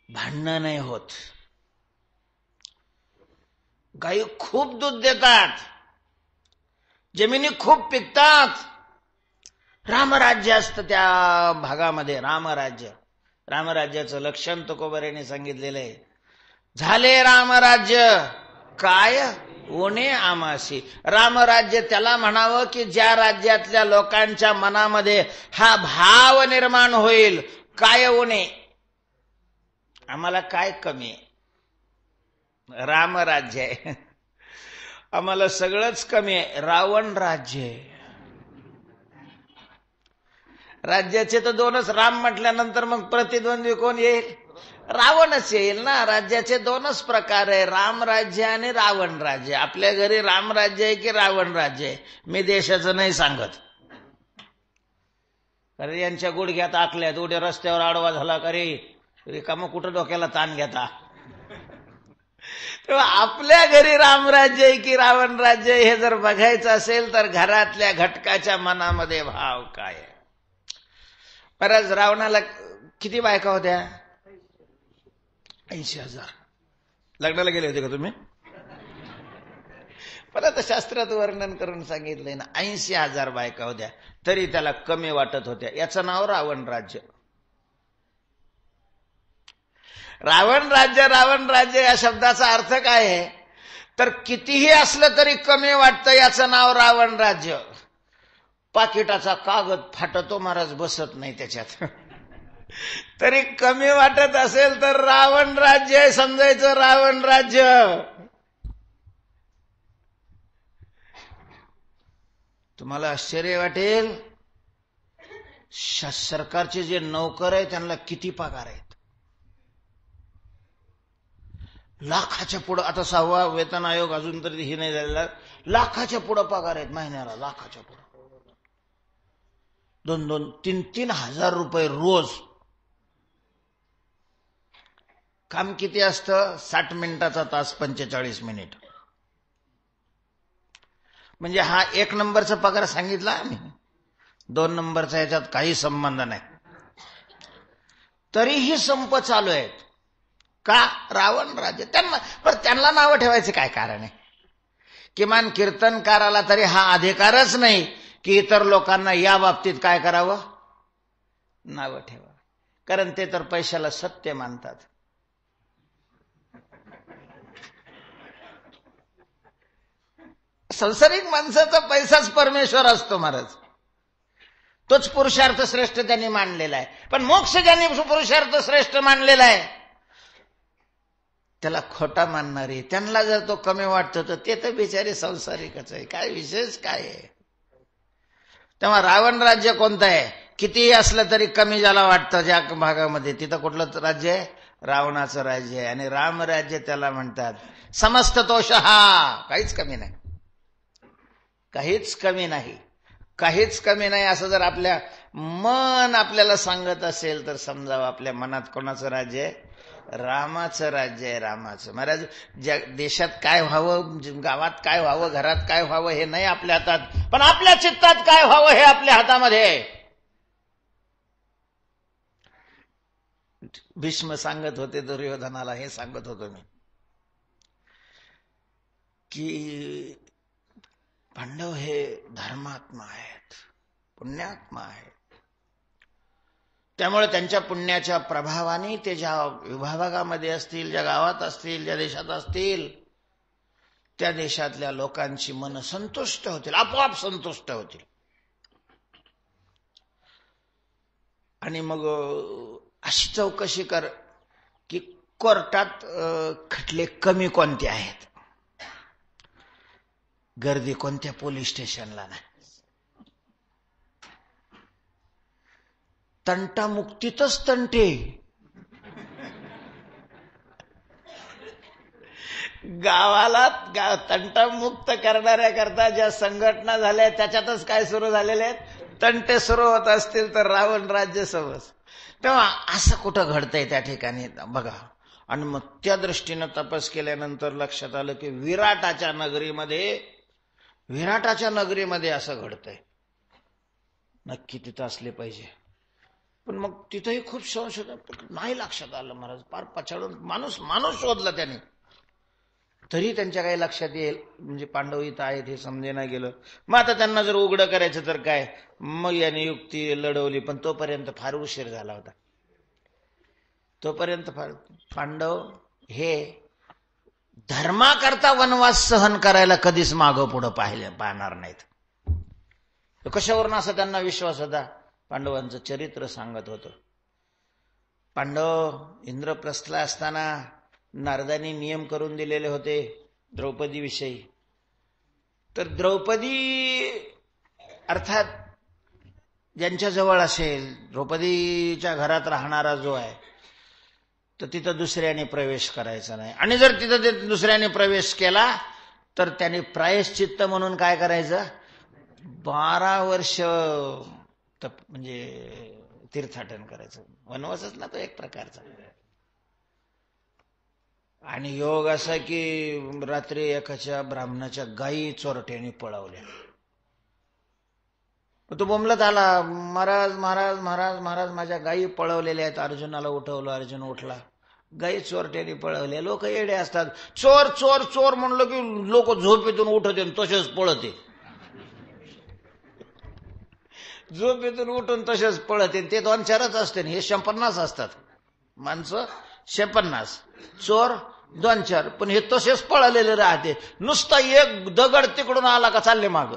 भांडणं नाही होत. गायी खूप दूध देतात, जमिनी खूप पिकतात, रामराज्य असतं त्या भागामध्ये. रामराज्याचं लक्षण तुकोबाराने सांगितलेलं आहे. झाले रामराज्य काय उणे आमासी. रामराज्य त्याला म्हणावं की ज्या राज्यातल्या लोकांच्या मनामध्ये हा भाव निर्माण होईल, काय उणे, आम्हाला काय कमी आहे, रामराज्य आहे, आम्हाला सगळंच कमी आहे, रावण राज्य आहे. राज्याचे तर दोनच, राम म्हटल्यानंतर मग प्रतिद्वंद्वी कोण येईल, रावणच येईल ना. राज्याचे दोनच प्रकार आहे, रामराज्य आणि रावण राज्य. आपल्या घरी रामराज्य आहे की रावण राज्य आहे, मी देशाचं नाही सांगत. अरे यांच्या गुडघ्यात आखल्यात, उद्या रस्त्यावर आडवा झाला का रे, रिकामं कुठं डोक्याला ताण घेता. तेव्हा आपल्या घरी रामराज्य आहे की रावण राज्य हे जर बघायचं असेल तर घरातल्या घटकाच्या मनामध्ये भाव काय आहे. परत रावणाला किती बायका होत्या, 80,000. लग्नाला गेले होते का तुम्ही, परत शास्त्रात वर्णन करून सांगितलंय ना, 80,000 बायका होत्या, तरी त्याला कमी वाटत होत्या. याचं नाव रावण राज्य. रावण राज्य, रावण राज्य या शब्दाचा अर्थ काय आहे, तर कितीही असलं तरी कमी वाटतं, याचं नाव रावण राज्य. पाकिटाचा कागद फाटतो महाराज, बसत नाही त्याच्यात, तरी कमी वाटत असेल तर रावण राज्य समजायचं, रावण राज्य. तुम्हाला आश्चर्य वाटेल, सरकारचे जे नोकर आहेत त्यांना किती पगार आहेत, लाखाच्या पुढं. आता 6वा वेतन आयोग अजून तरी ही नाही झालेला, लाखाच्या पुढं पगार आहेत महिन्याला, लाखाच्या पुढं. 2-2, 3-3 हजार रुपये रोज. काम किती असतं, 60 मिनिटाचा तास, 45 मिनिट. म्हणजे हा 1 नंबरचा पगार सांगितला आम्ही, 2 नंबरचा याच्यात काही संबंध नाही. तरीही संप चालू आहेत. का, रावण राज्य. त्यांना नावं ठेवायचं काय कारण आहे. किमान कीर्तनकाराला तरी हा अधिकारच नाही की इतर लोकांना या बाबतीत काय करावं, नावं ठेवा. कारण ते तर पैशाला सत्य मानतात. संसारिक माणसाचा पैसाच परमेश्वर असतो महाराज, तोच पुरुषार्थ श्रेष्ठ त्यांनी मानलेला आहे. पण मोक्ष ज्यांनी पुरुषार्थ श्रेष्ठ मानलेला आहे त्याला खोटा मानणारे, त्यांना जर तो कमी वाटतो तर ते तर बिचारे संसारिकच आहे, काय विशेष काय आहे. तेव्हा रावण राज्य कोणतं आहे, कितीही असलं तरी कमी ज्याला वाटतं ज्या भागामध्ये, तिथं कुठलं राज्य आहे, रावणाचं राज्य आहे. आणि रामराज्य त्याला म्हणतात. समस्त तोष हा, काहीच कमी नाही, काहीच कमी नाही, काहीच कमी नाही. असं जर आपल्या मन आपल्याला सांगत असेल तर समजावं आपल्या मनात कोणाचं राज्य आहे, रामाचं राज्य आहे, रामाचं. महाराज, देशात काय व्हावं, गावात काय व्हावं, घरात काय व्हावं हे नाही आपल्या हातात, पण आपल्या चित्तात काय व्हावं हे आपल्या हातामध्ये आहे. भीष्म सांगत होते दुर्योधनाला, हे सांगत होतो मी की पांडव हे धर्मात्मा आहेत, पुण्यात्मा आहेत. त्यामुळे त्यांच्या पुण्याच्या प्रभावाने ते ज्या विभागामध्ये असतील, ज्या गावात असतील, ज्या देशात असतील, त्या देशातल्या लोकांची मन संतुष्ट होतील, आपोआप संतुष्ट होतील. आणि मग अशी चौकशी कर की कोर्टात खटले कमी कोणते आहेत, गर्दी कोणत्या पोलीस स्टेशनला नाही, तंटामुक्तीतच तंटे. गावाला तंटामुक्त करणाऱ्या करता ज्या संघटना झाल्या त्याच्यातच काय सुरू झालेले आहेत, तंटे सुरू होत असतील तर रावण राज्य समज. तेव्हा असं कुठं घडतंय त्या ठिकाणी बघा. आणि मग त्या दृष्टीनं तपास केल्यानंतर लक्षात आलं की विराटाच्या नगरीमध्ये असं घडतंय, नक्की तिथं असले पाहिजे. पण मग तिथंही खूप संशोधन नाही लक्षात आलं महाराज, फार पछाडून माणूस शोधला त्याने, तरी त्यांच्या काही लक्षात येईल म्हणजे पांडव इथं आहेत हे समजेना गेलं. मग आता त्यांना जर उघडं करायचं तर काय, मग याने युक्ती लढवली, पण तोपर्यंत फार उशीर झाला होता. तोपर्यंत पांडव हे धर्माकरता वनवास सहन करायला कधीच मागं पुढं पाहणार नाहीत. कशावरून असा त्यांना विश्वास होता? पांडवांचं चरित्र सांगत होतं. पांडव इंद्रप्रस्थला असताना नारदांनी नियम करून दिलेले होते द्रौपदी विषयी. तर द्रौपदी अर्थात ज्यांच्याजवळ असेल, द्रौपदीच्या घरात राहणारा जो आहे, तर तिथं दुसऱ्याने प्रवेश करायचा नाही. आणि जर तिथं दुसऱ्याने प्रवेश केला तर त्याने प्रायश्चित्त म्हणून काय करायचं? 12 वर्ष म्हणजे तीर्थाटन करायचं. वनवासच ना तो एक प्रकारचा. आणि योग असा की रात्री एकाच्या ब्राह्मणाच्या गायी चोरट्याने पळवल्या. तो बोंबलत आला, महाराज महाराज महाराज महाराज माझ्या गायी पळवलेल्या आहेत. अर्जुनाला उठवलं, अर्जुन उठला. गायी चोरट्याने पळवल्या. लोक येडे असतात. चोर चोर चोर म्हणलं की लोक झोपेतून उठते तसेच पळते. झोपेतून उठून तसेच पळते. ते 2-4च असते, हे 56 असतात माणसं. 56 चोर 2-4, पण हे तसेच पळालेले राहते. नुसता एक दगड तिकडून आला का चालले माग.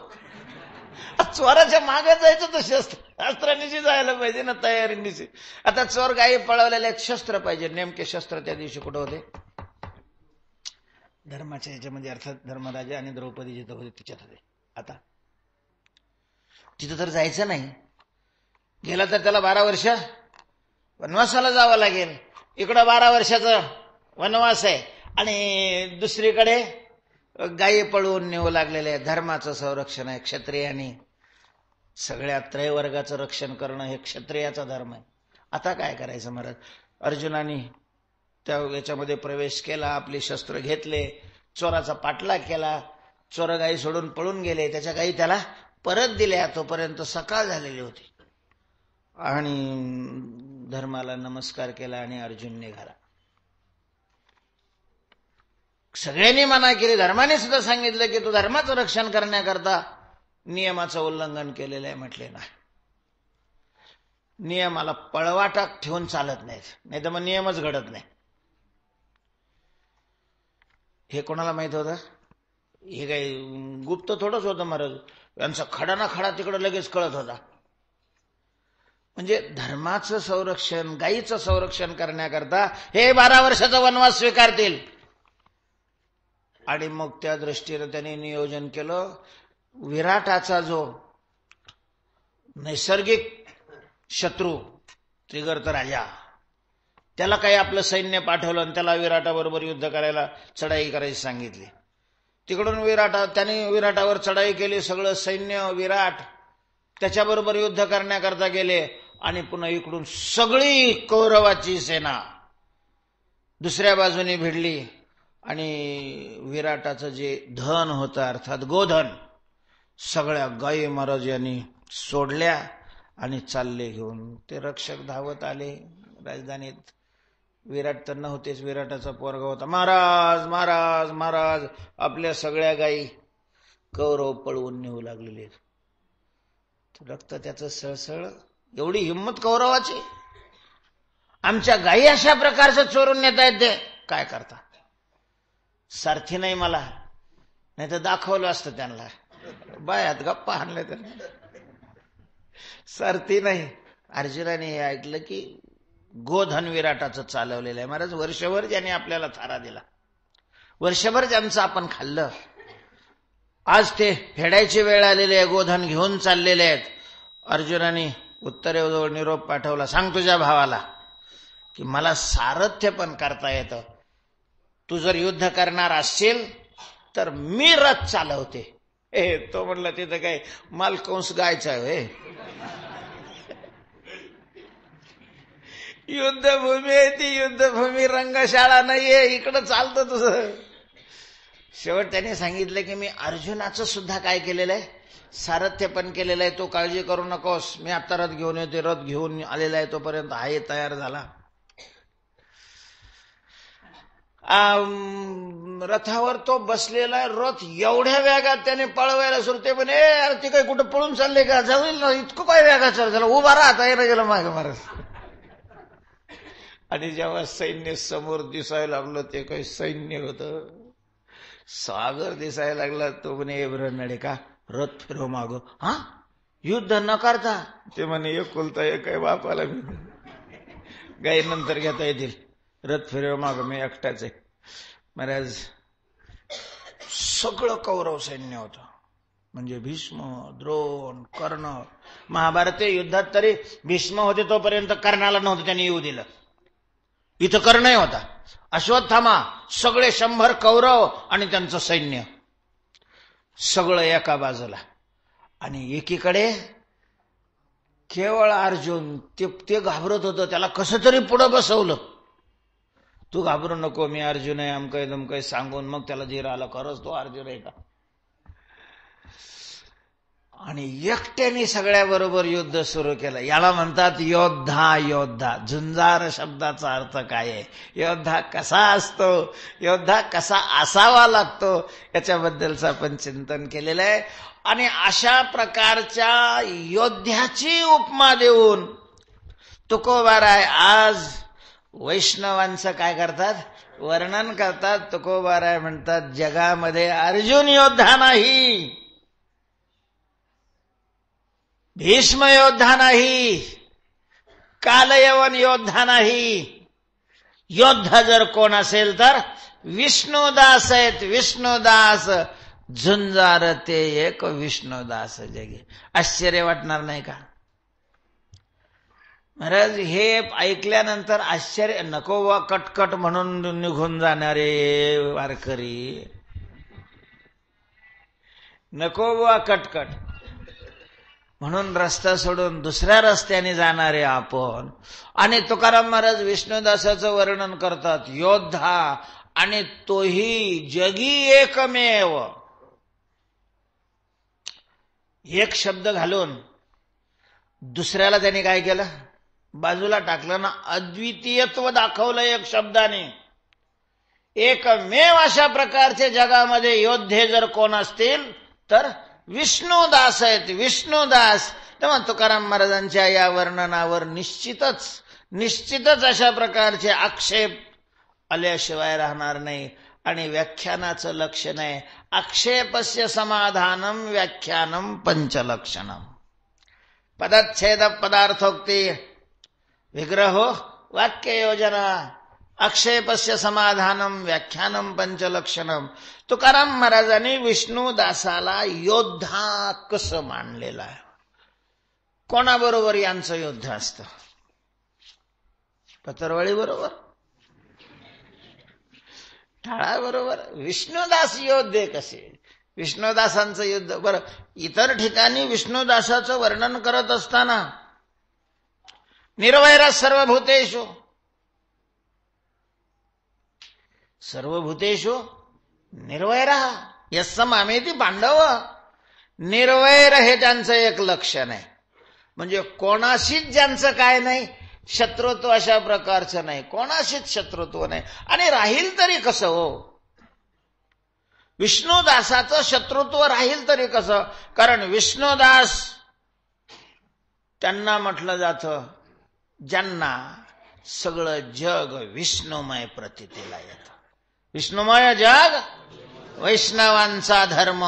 चोराच्या मागे जायचं तर शस्त्रानिशी जायला पाहिजे ना, तयारीनिशी. आता चोर गायी पळवलेले एक शस्त्र पाहिजे. नेमके शस्त्र त्या दिवशी कुठं होते? धर्माच्या ह्याच्यामध्ये, अर्थात धर्मराजा आणि द्रौपदी जिथं होते तिच्यात होते. आता तिथं तर जायचं नाही. गेला तर त्याला 12 वर्ष वनवासाला जावं लागेल. इकडं 12 वर्षाचा वनवास आहे आणि दुसरीकडे गायी पळवून नेऊ लागलेले आहे. धर्माचं संरक्षण आहे. क्षत्रियांनी सगळ्या त्रयवर्गाचं रक्षण करणं हे क्षत्रियाचा धर्म आहे. आता काय करायचं महाराज? अर्जुनाने त्या याच्यामध्ये प्रवेश केला, आपली शस्त्र घेतले, चोराचा पाठलाग केला. चोर गायी सोडून पळून गेले. त्याच्या गायी त्याला परत दिल्या. तोपर्यंत सकाळ झालेली होती. आणि धर्माला नमस्कार केला आणि अर्जुन निघाला. सगळ्यांनी मना केली. धर्माने सुद्धा सांगितलं की तू धर्माचं रक्षण करण्याकरता नियमाचं उल्लंघन केलेलं आहे. म्हटले नाही, नियमाला पळवाटा ठेवून चालत नाहीत, नाही तर मग नियमच घडत नाही. हे कोणाला माहित होतं? हे काही गुप्त थोडंच होतं महाराज. यांचा खडा ना खडा तिकडं लगेच कळत होता. म्हणजे धर्माचं संरक्षण, गायीचं संरक्षण करण्याकरता हे 12 वर्षाचा वनवास स्वीकारतील. आणि मग त्या दृष्टीने त्यांनी नियोजन केलं. विराटाचा जो नैसर्गिक शत्रू त्रिगर्त राजा, त्याला काही आपलं सैन्य पाठवलं आणि त्याला विराटाबरोबर युद्ध करायला, चढाई करायची सांगितली. तिकडून त्याने विराटावर चढाई केली. सगळं सैन्य विराट त्याच्याबरोबर युद्ध करण्याकरता गेले. आणि पुन्हा इकडून सगळी कौरवाची सेना दुसऱ्या बाजूने भिडली. आणि विराटाचं जे धन होतं, अर्थात गोधन, सगळ्या गायी महाराज यांनी सोडल्या आणि चालले घेऊन. ते रक्षक धावत आले राजधानीत. विराट तर नव्हतेच, विराटाचा पोरगा होता. महाराज महाराज महाराज, आपल्या सगळ्या गायी कौरव पळवून नेऊ लागलेले. रक्त त्याचं सळसळ. एवढी हिंमत कौरवाची? आमच्या गायी अशा प्रकारचं चोरून नेता येते, काय करता? सारथी नाही मला, नाही तर दाखवलं असतं त्यांना. बायात गप्पा आणल्या त्यांना. सारथी नाही. अर्जुनाने हे ऐकलं की गोधन विराटाचं चालवलेलं आहे. महाराज वर्षभर ज्याने आपल्याला थारा दिला, वर्षभर ज्यांचं आपण खाल्लं, आज ते फेडायची वेळ आलेली आहे. गोधन घेऊन चाललेले आहेत. अर्जुनाने उत्तरेजवळ निरोप पाठवला, सांग तुझ्या भावाला की मला सारथ्य पण करता येतं. तू जर युद्ध करणार असशील तर मी रथ चालवते. तो म्हणला तिथं काय मालकंस गायचा आहे? युद्धभूमी आहे ती, युद्धभूमी रंगशाळा नाहीये. इकडं चालतं तुझं. शेवट त्याने सांगितलं की मी अर्जुनाचं सुद्धा काय केलेलं आहे, सारथ्य पण केलेलं आहे. तो काळजी करू नकोस, मी आता रथ घेऊन येते. रथ घेऊन आलेला आहे, तोपर्यंत आहे तयार झाला. रथावर तो बसलेला आहे. रथ एवढ्या वेगात त्याने पळवायला सुरू. ते पण ते काही कुठं पळून चालले का? जाईल ना, इतकं काय वेगात चालू झालं. उभा राहता येणं गेलं मागे महाराज. आणि जेव्हा सैन्य समोर दिसायला लागलं, ते काही सैन्य होतं. सागर दिसायला लागला. तो म्हणे एव्हरनडे का रथ फिरव मागो. हा युद्ध न करता. ते म्हणे एकुलता एक आहे बापाला मी गाई नंतर घेता येतील. रथ फिरव मागो मी एकटाच आहे. महाराज सगळं कौरव सैन्य होतं. म्हणजे भीष्म, द्रोण, कर्ण. महाभारतीय युद्धात तरी भीष्म होते तोपर्यंत कर्णाला नव्हतं त्यांनी येऊ दिलं. इथं कर्णही होता. अश्वत्थामा, सगळे 100 कौरव आणि त्यांचं सैन्य सगळं एका बाजूला. आणि एकीकडे केवळ अर्जुन. ते घाबरत होतं. त्याला कसं तरी पुढं बसवलं. तू घाबरू नको, मी अर्जुन आहे, अमकय दमकय सांगून मग त्याला धीर आला. खरंच तो अर्जुन आहे का. आणि एकट्याने सगळ्याबरोबर युद्ध सुरू केलं. याला म्हणतात योद्धा. योद्धा झुंजार शब्दाचा अर्थ काय आहे, योद्धा कसा असतो, योद्धा कसा असावा लागतो, याच्याबद्दलचं आपण चिंतन केलेलं आहे. आणि अशा प्रकारच्या योद्ध्याची उपमा देऊन तुकोबाराय आज वैष्णवांचं काय करतात, वर्णन करतात. तुकोबाराय म्हणतात जगामध्ये अर्जुन योद्धा नाही, भीष्म योद्धा नाही, कालयवन योद्धा नाही. योद्धा जर कोण असेल तर विष्णुदास आहेत. विष्णुदास झुंजार ते एक विष्णुदास जगे. आश्चर्य वाटणार नाही का महाराज. हे ऐकल्यानंतर आश्चर्य नको वा कटकट म्हणून निघून जाणारे वारकरी, नको वा कटकट म्हणून रस्ता सोडून दुसऱ्या रस्त्याने जाणारे आपण. आणि तुकाराम महाराज विष्णुदासाचं वर्णन करतात योद्धा, आणि तोही जगी एकमेव. एक शब्द घालून दुसऱ्याला त्यांनी काय केलं, बाजूला टाकलं ना. अद्वितीयत्व दाखवलं एक शब्दाने. एकमेव अशा प्रकारचे जगामध्ये योद्धे जर कोण असतील तर विष्णुदास आहेत. विष्णुदास. तेव्हा तुकाराम महाराजांच्या या वर्णनावर निश्चितच अशा प्रकारचे आक्षेप आल्याशिवाय राहणार नाही. आणि व्याख्यानाचं लक्षण आहे आक्षेपस्य समाधानम व्याख्यानम पंचलक्षणम. पदच्छेद पदार्थोक्ती विग्रहो वाक्ययोजना आक्षेपस्य समाधानम व्याख्यानम पंचलक्षणम. तुकाराम महाराजांनी विष्णुदासाला योद्धा कसं मानलेलं आहे. कोणाबरोबर यांचं युद्ध असतं, पतरवळी बरोबर, टाळाबरोबर. विष्णुदास योद्धे कसे, विष्णुदासांचं युद्ध. बरं, इतर ठिकाणी विष्णुदासाचं वर्णन करत असताना निर्वैर सर्वभूतेषु, सर्वभूतेषु निर्वैर यस्स मामेति पांडव. निर्वैर हे त्यांचं एक लक्षण आहे. म्हणजे कोणाशीच ज्यांचं काय नाही, शत्रुत्व अशा प्रकारचं नाही, कोणाशीच शत्रुत्व नाही. आणि राहील तरी कसं हो, विष्णुदासाचं शत्रुत्व राहील तरी कसं. कारण विष्णुदास त्यांना म्हटलं जातं ज्यांना सगळं जग विष्णुमय प्रतीतीला येतं. विष्णुमय जग वैष्णवांचा धर्म.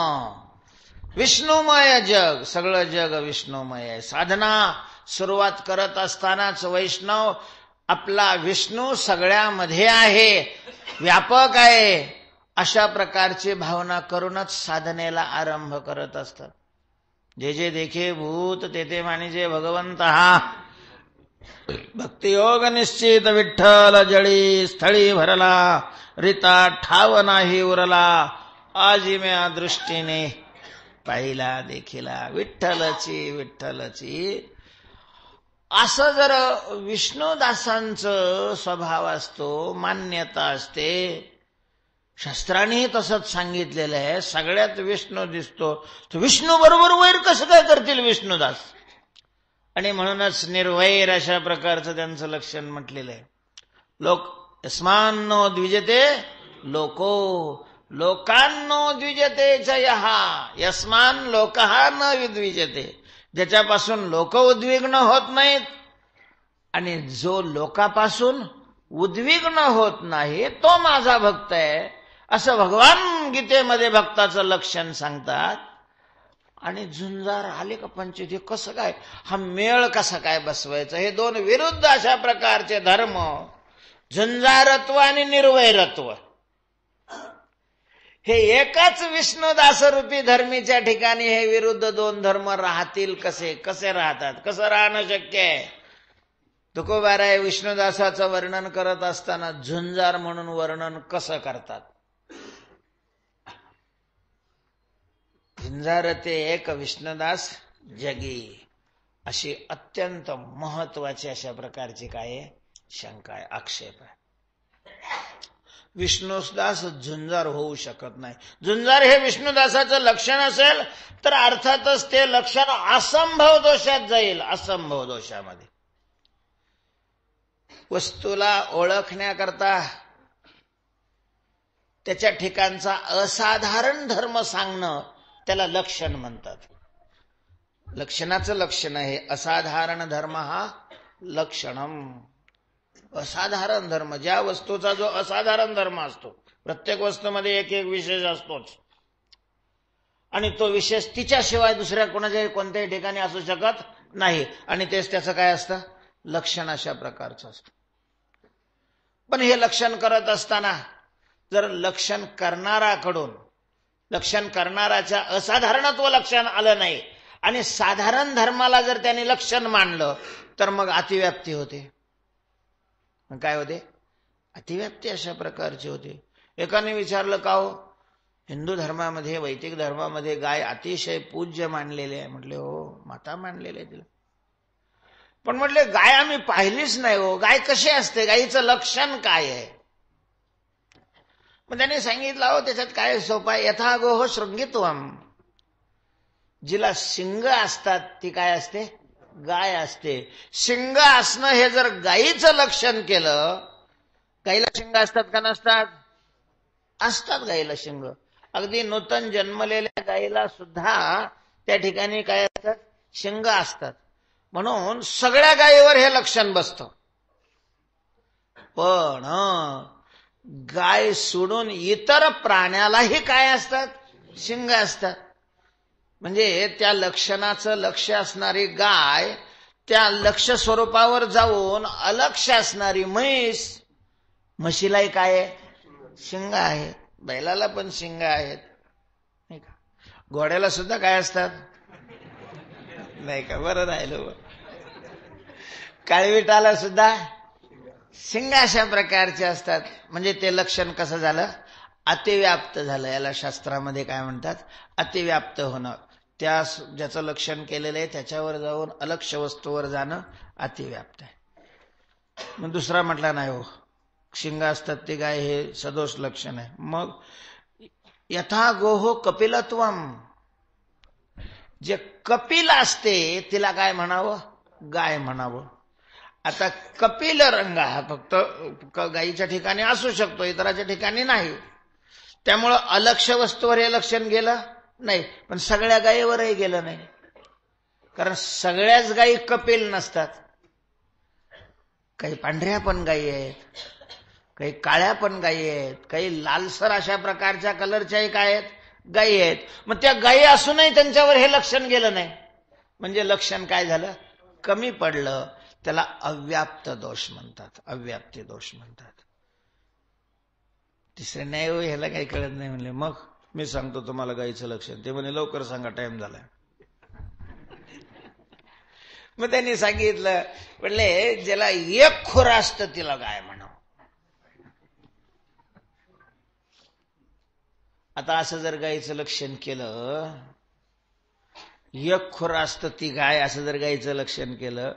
विष्णुमय जग, सगळं जग विष्णुमय आहे. साधना सुरुवात करत असतानाच वैष्णव आपला विष्णू सगळ्यामध्ये आहे, व्यापक आहे, अशा प्रकारची भावना करूनच साधनेला आरंभ करत असतात. जे जे देखे भूत तेथे मानिजे भगवंत हा. भक्तियोग निश्चित विठ्ठल जळी स्थळी भरला, रीता ठाव नाही उरला, आजिम्या दृष्टीने पाहिला देखिला. विठ्ठलची विठ्ठलची असं जर विष्णुदासांचं स्वभाव असतो, मान्यता असते. शास्त्रानेही तसंच सांगितलेलं आहे. सगळ्यात विष्णू दिसतो तर विष्णू बरोबर वैर कसं काय करतील विष्णुदास. आणि म्हणूनच निर्वैर अशा प्रकारचं त्यांचं लक्षण म्हटलेलं आहे. लोक यस्मान्नो द्विजते लोको लोकांनो द्विजते च यहा. यस्मान लोकहा न विद्विजते. ज्याच्यापासून लोक उद्विग्न होत नाहीत आणि जो लोकापासून उद्विग्न होत नाही तो माझा भक्त आहे, असं भगवान गीतेमध्ये भक्ताचं लक्षण सांगतात. आणि झुंजार आले का पंचवीस, हे कसं काय, हा मेळ कसा काय बसवायचा? हे दोन विरुद्ध अशा प्रकारचे धर्म, झुंजारत्व आणि निर्वैरत्व, हे एकाच विष्णुदासरूपी धर्मीच्या ठिकाणी हे विरुद्ध दोन धर्म राहतील कसे? कसे राहतात? कसं राहणं शक्य आहे? तुकोबाराय विष्णुदासाचं वर्णन करत असताना झुंजार म्हणून वर्णन कसं करतात? झुंजारते एक विष्णुदास जगी, अशी अत्यंत महत्वाची अशा प्रकारची काय शंका आहे, आक्षेप आहे. विष्णुदास झुंजार होऊ शकत नाही. झुंजार हे विष्णुदासाचं लक्षण असेल तर अर्थातच ते लक्षण असंभव दोषात जाईल. असंभव दोषामध्ये वस्तूला ओळखण्याकरता त्याच्या ठिकाणचा असाधारण धर्म सांगणं त्याला लक्षण म्हणतात. लक्षणाचं लक्षण आहे असाधारण धर्म, हा लक्षणम. असाधारण धर्म, ज्या वस्तूचा जो असाधारण धर्म असतो, प्रत्येक वस्तूमध्ये एक एक विशेष असतोच आणि तो विशेष तिच्याशिवाय दुसऱ्या कोणाच्याही कोणत्याही ठिकाणी असू शकत नाही आणि तेच त्याचं काय असतं? लक्षण अशा प्रकारचं असतं. पण हे लक्षण करत असताना जर लक्षण करणाराकडून लक्षण करणाराच्या असाधारणत्व लक्षण आलं नाही आणि साधारण धर्माला जर त्यांनी लक्षण मानलं तर मग अतिव्याप्ती होते. मग काय होते? अतिव्याप्ती अशा प्रकारची होते. एकाने विचारलं, का हो हिंदू धर्मामध्ये, वैदिक धर्मामध्ये गाय अतिशय पूज्य मानलेली आहे. म्हटले हो, माता मानलेली आहे तिला. पण म्हटले गाय आम्ही पाहिलीच नाही हो, गाय कशी असते, गायीचं लक्षण काय आहे? मग त्यांनी सांगितलं, हो त्याच्यात काय सोपं आहे, यथागोह शृंगित्वम. जिला शिंग असतात ती काय असते? गाय असते. शिंग असणं हे जर गायीचं लक्षण केलं, गायीला शिंग असतात का नसतात? असतात गायीला शिंग. अगदी नूतन जन्मलेल्या गायीला सुद्धा त्या ठिकाणी काय असतात? शिंग असतात. म्हणून सगळ्या गायीवर हे लक्षण बसतं. पण गाय सोडून इतर प्राण्यालाही काय असतात? शिंग असतात. म्हणजे त्या लक्षणाचं लक्ष असणारी गाय त्या लक्ष स्वरूपावर जाऊन अलक्ष असणारी म्हैस, म्हशीलाही काय आहे? शिंग आहे. बैलाला पण शिंग आहेत नाही का? घोड्याला सुद्धा काय असतात नाही का? बरं राहिलं. काळविटाला सुद्धा शिंग अशा प्रकारचे असतात. म्हणजे ते लक्षण कसं झालं? अतिव्याप्त झालं. याला शास्त्रामध्ये काय म्हणतात? अतिव्याप्त होणं. त्या ज्याचं लक्षण केलेलं आहे त्याच्यावर जाऊन अलक्ष वस्तूवर जाणं अतिव्याप्त आहे. मग दुसरा म्हटला नाही हो, शिंग असतात ते गाय हे सदोष लक्षण आहे. मग यथा गोहो कपिलत्वम, जे कपिल असते तिला काय म्हणावं? गाय म्हणावं. आता कपिल रंग हा फक्त गायीच्या ठिकाणी असू शकतो, इतराच्या ठिकाणी नाही. त्यामुळं अलक्ष वस्तूवर हे लक्षण गेलं नाही, पण सगळ्या गायीवरही गेलं नाही. कारण सगळ्याच गायी कपिल नसतात. काही पांढऱ्या पण गायी आहेत, काही काळ्या पण गायी आहेत, काही लालसर अशा प्रकारच्या कलरच्याही काय आहेत? गायी आहेत. मग त्या गायी असूनही त्यांच्यावर हे लक्षण गेलं नाही. म्हणजे लक्षण काय झालं? कमी पडलं. त्याला अव्याप्त दोष म्हणतात. अव्याप्ती दोष म्हणतात. तिसरे नाही हो, ह्याला काही कळत नाही. म्हणले मग मी सांगतो तुम्हाला गायीचं लक्षण. ते म्हणे लवकर सांगा, टाइम झालाय. मग त्यांनी सांगितलं, म्हणले ज्याला एक खुर असतं तिला गाय म्हणावं. आता असं जर गायीचं लक्षण केलं, एक खुर असतं ती गाय, असं जर गायीचं लक्षण केलं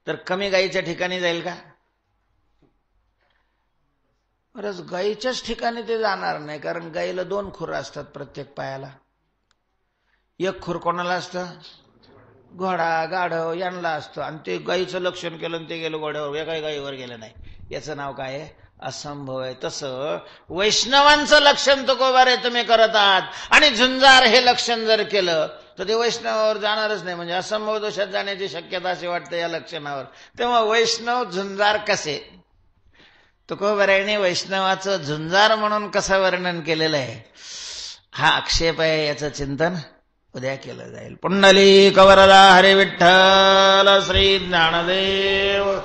तर कमी गायीच्या ठिकाणी जाईल का? बरंच गायीच्याच ठिकाणी ते जाणार नाही. कारण गायीला दोन खुर असतात प्रत्येक पायाला. एक खुर कोणाला असतं? घोडा, गाढव यांना असतं. आणि ते गायीचं लक्षण केलं आणि ते गेलं घोड्यावर, एकाही गायीवर गेलं नाही. याचं नाव काय आहे? असंभव आहे. तसं वैष्णवांचं लक्षण तुकोबारे तुम्ही करत आहात आणि झुंजार हे लक्षण जर केलं तर ते वैष्णवावर जाणारच नाही. म्हणजे असंभव दोषात जाण्याची शक्यता अशी वाटते या लक्षणावर. तेव्हा वैष्णव झुंजार कसे? तुकोबरायांनी वैष्णवाचं झुंजार म्हणून कसं वर्णन केलेलं आहे हा आक्षेप आहे. याचं चिंतन उद्या केलं जाईल. पुंडलिक वरदा हरी विठ्ठल श्री ज्ञानदेव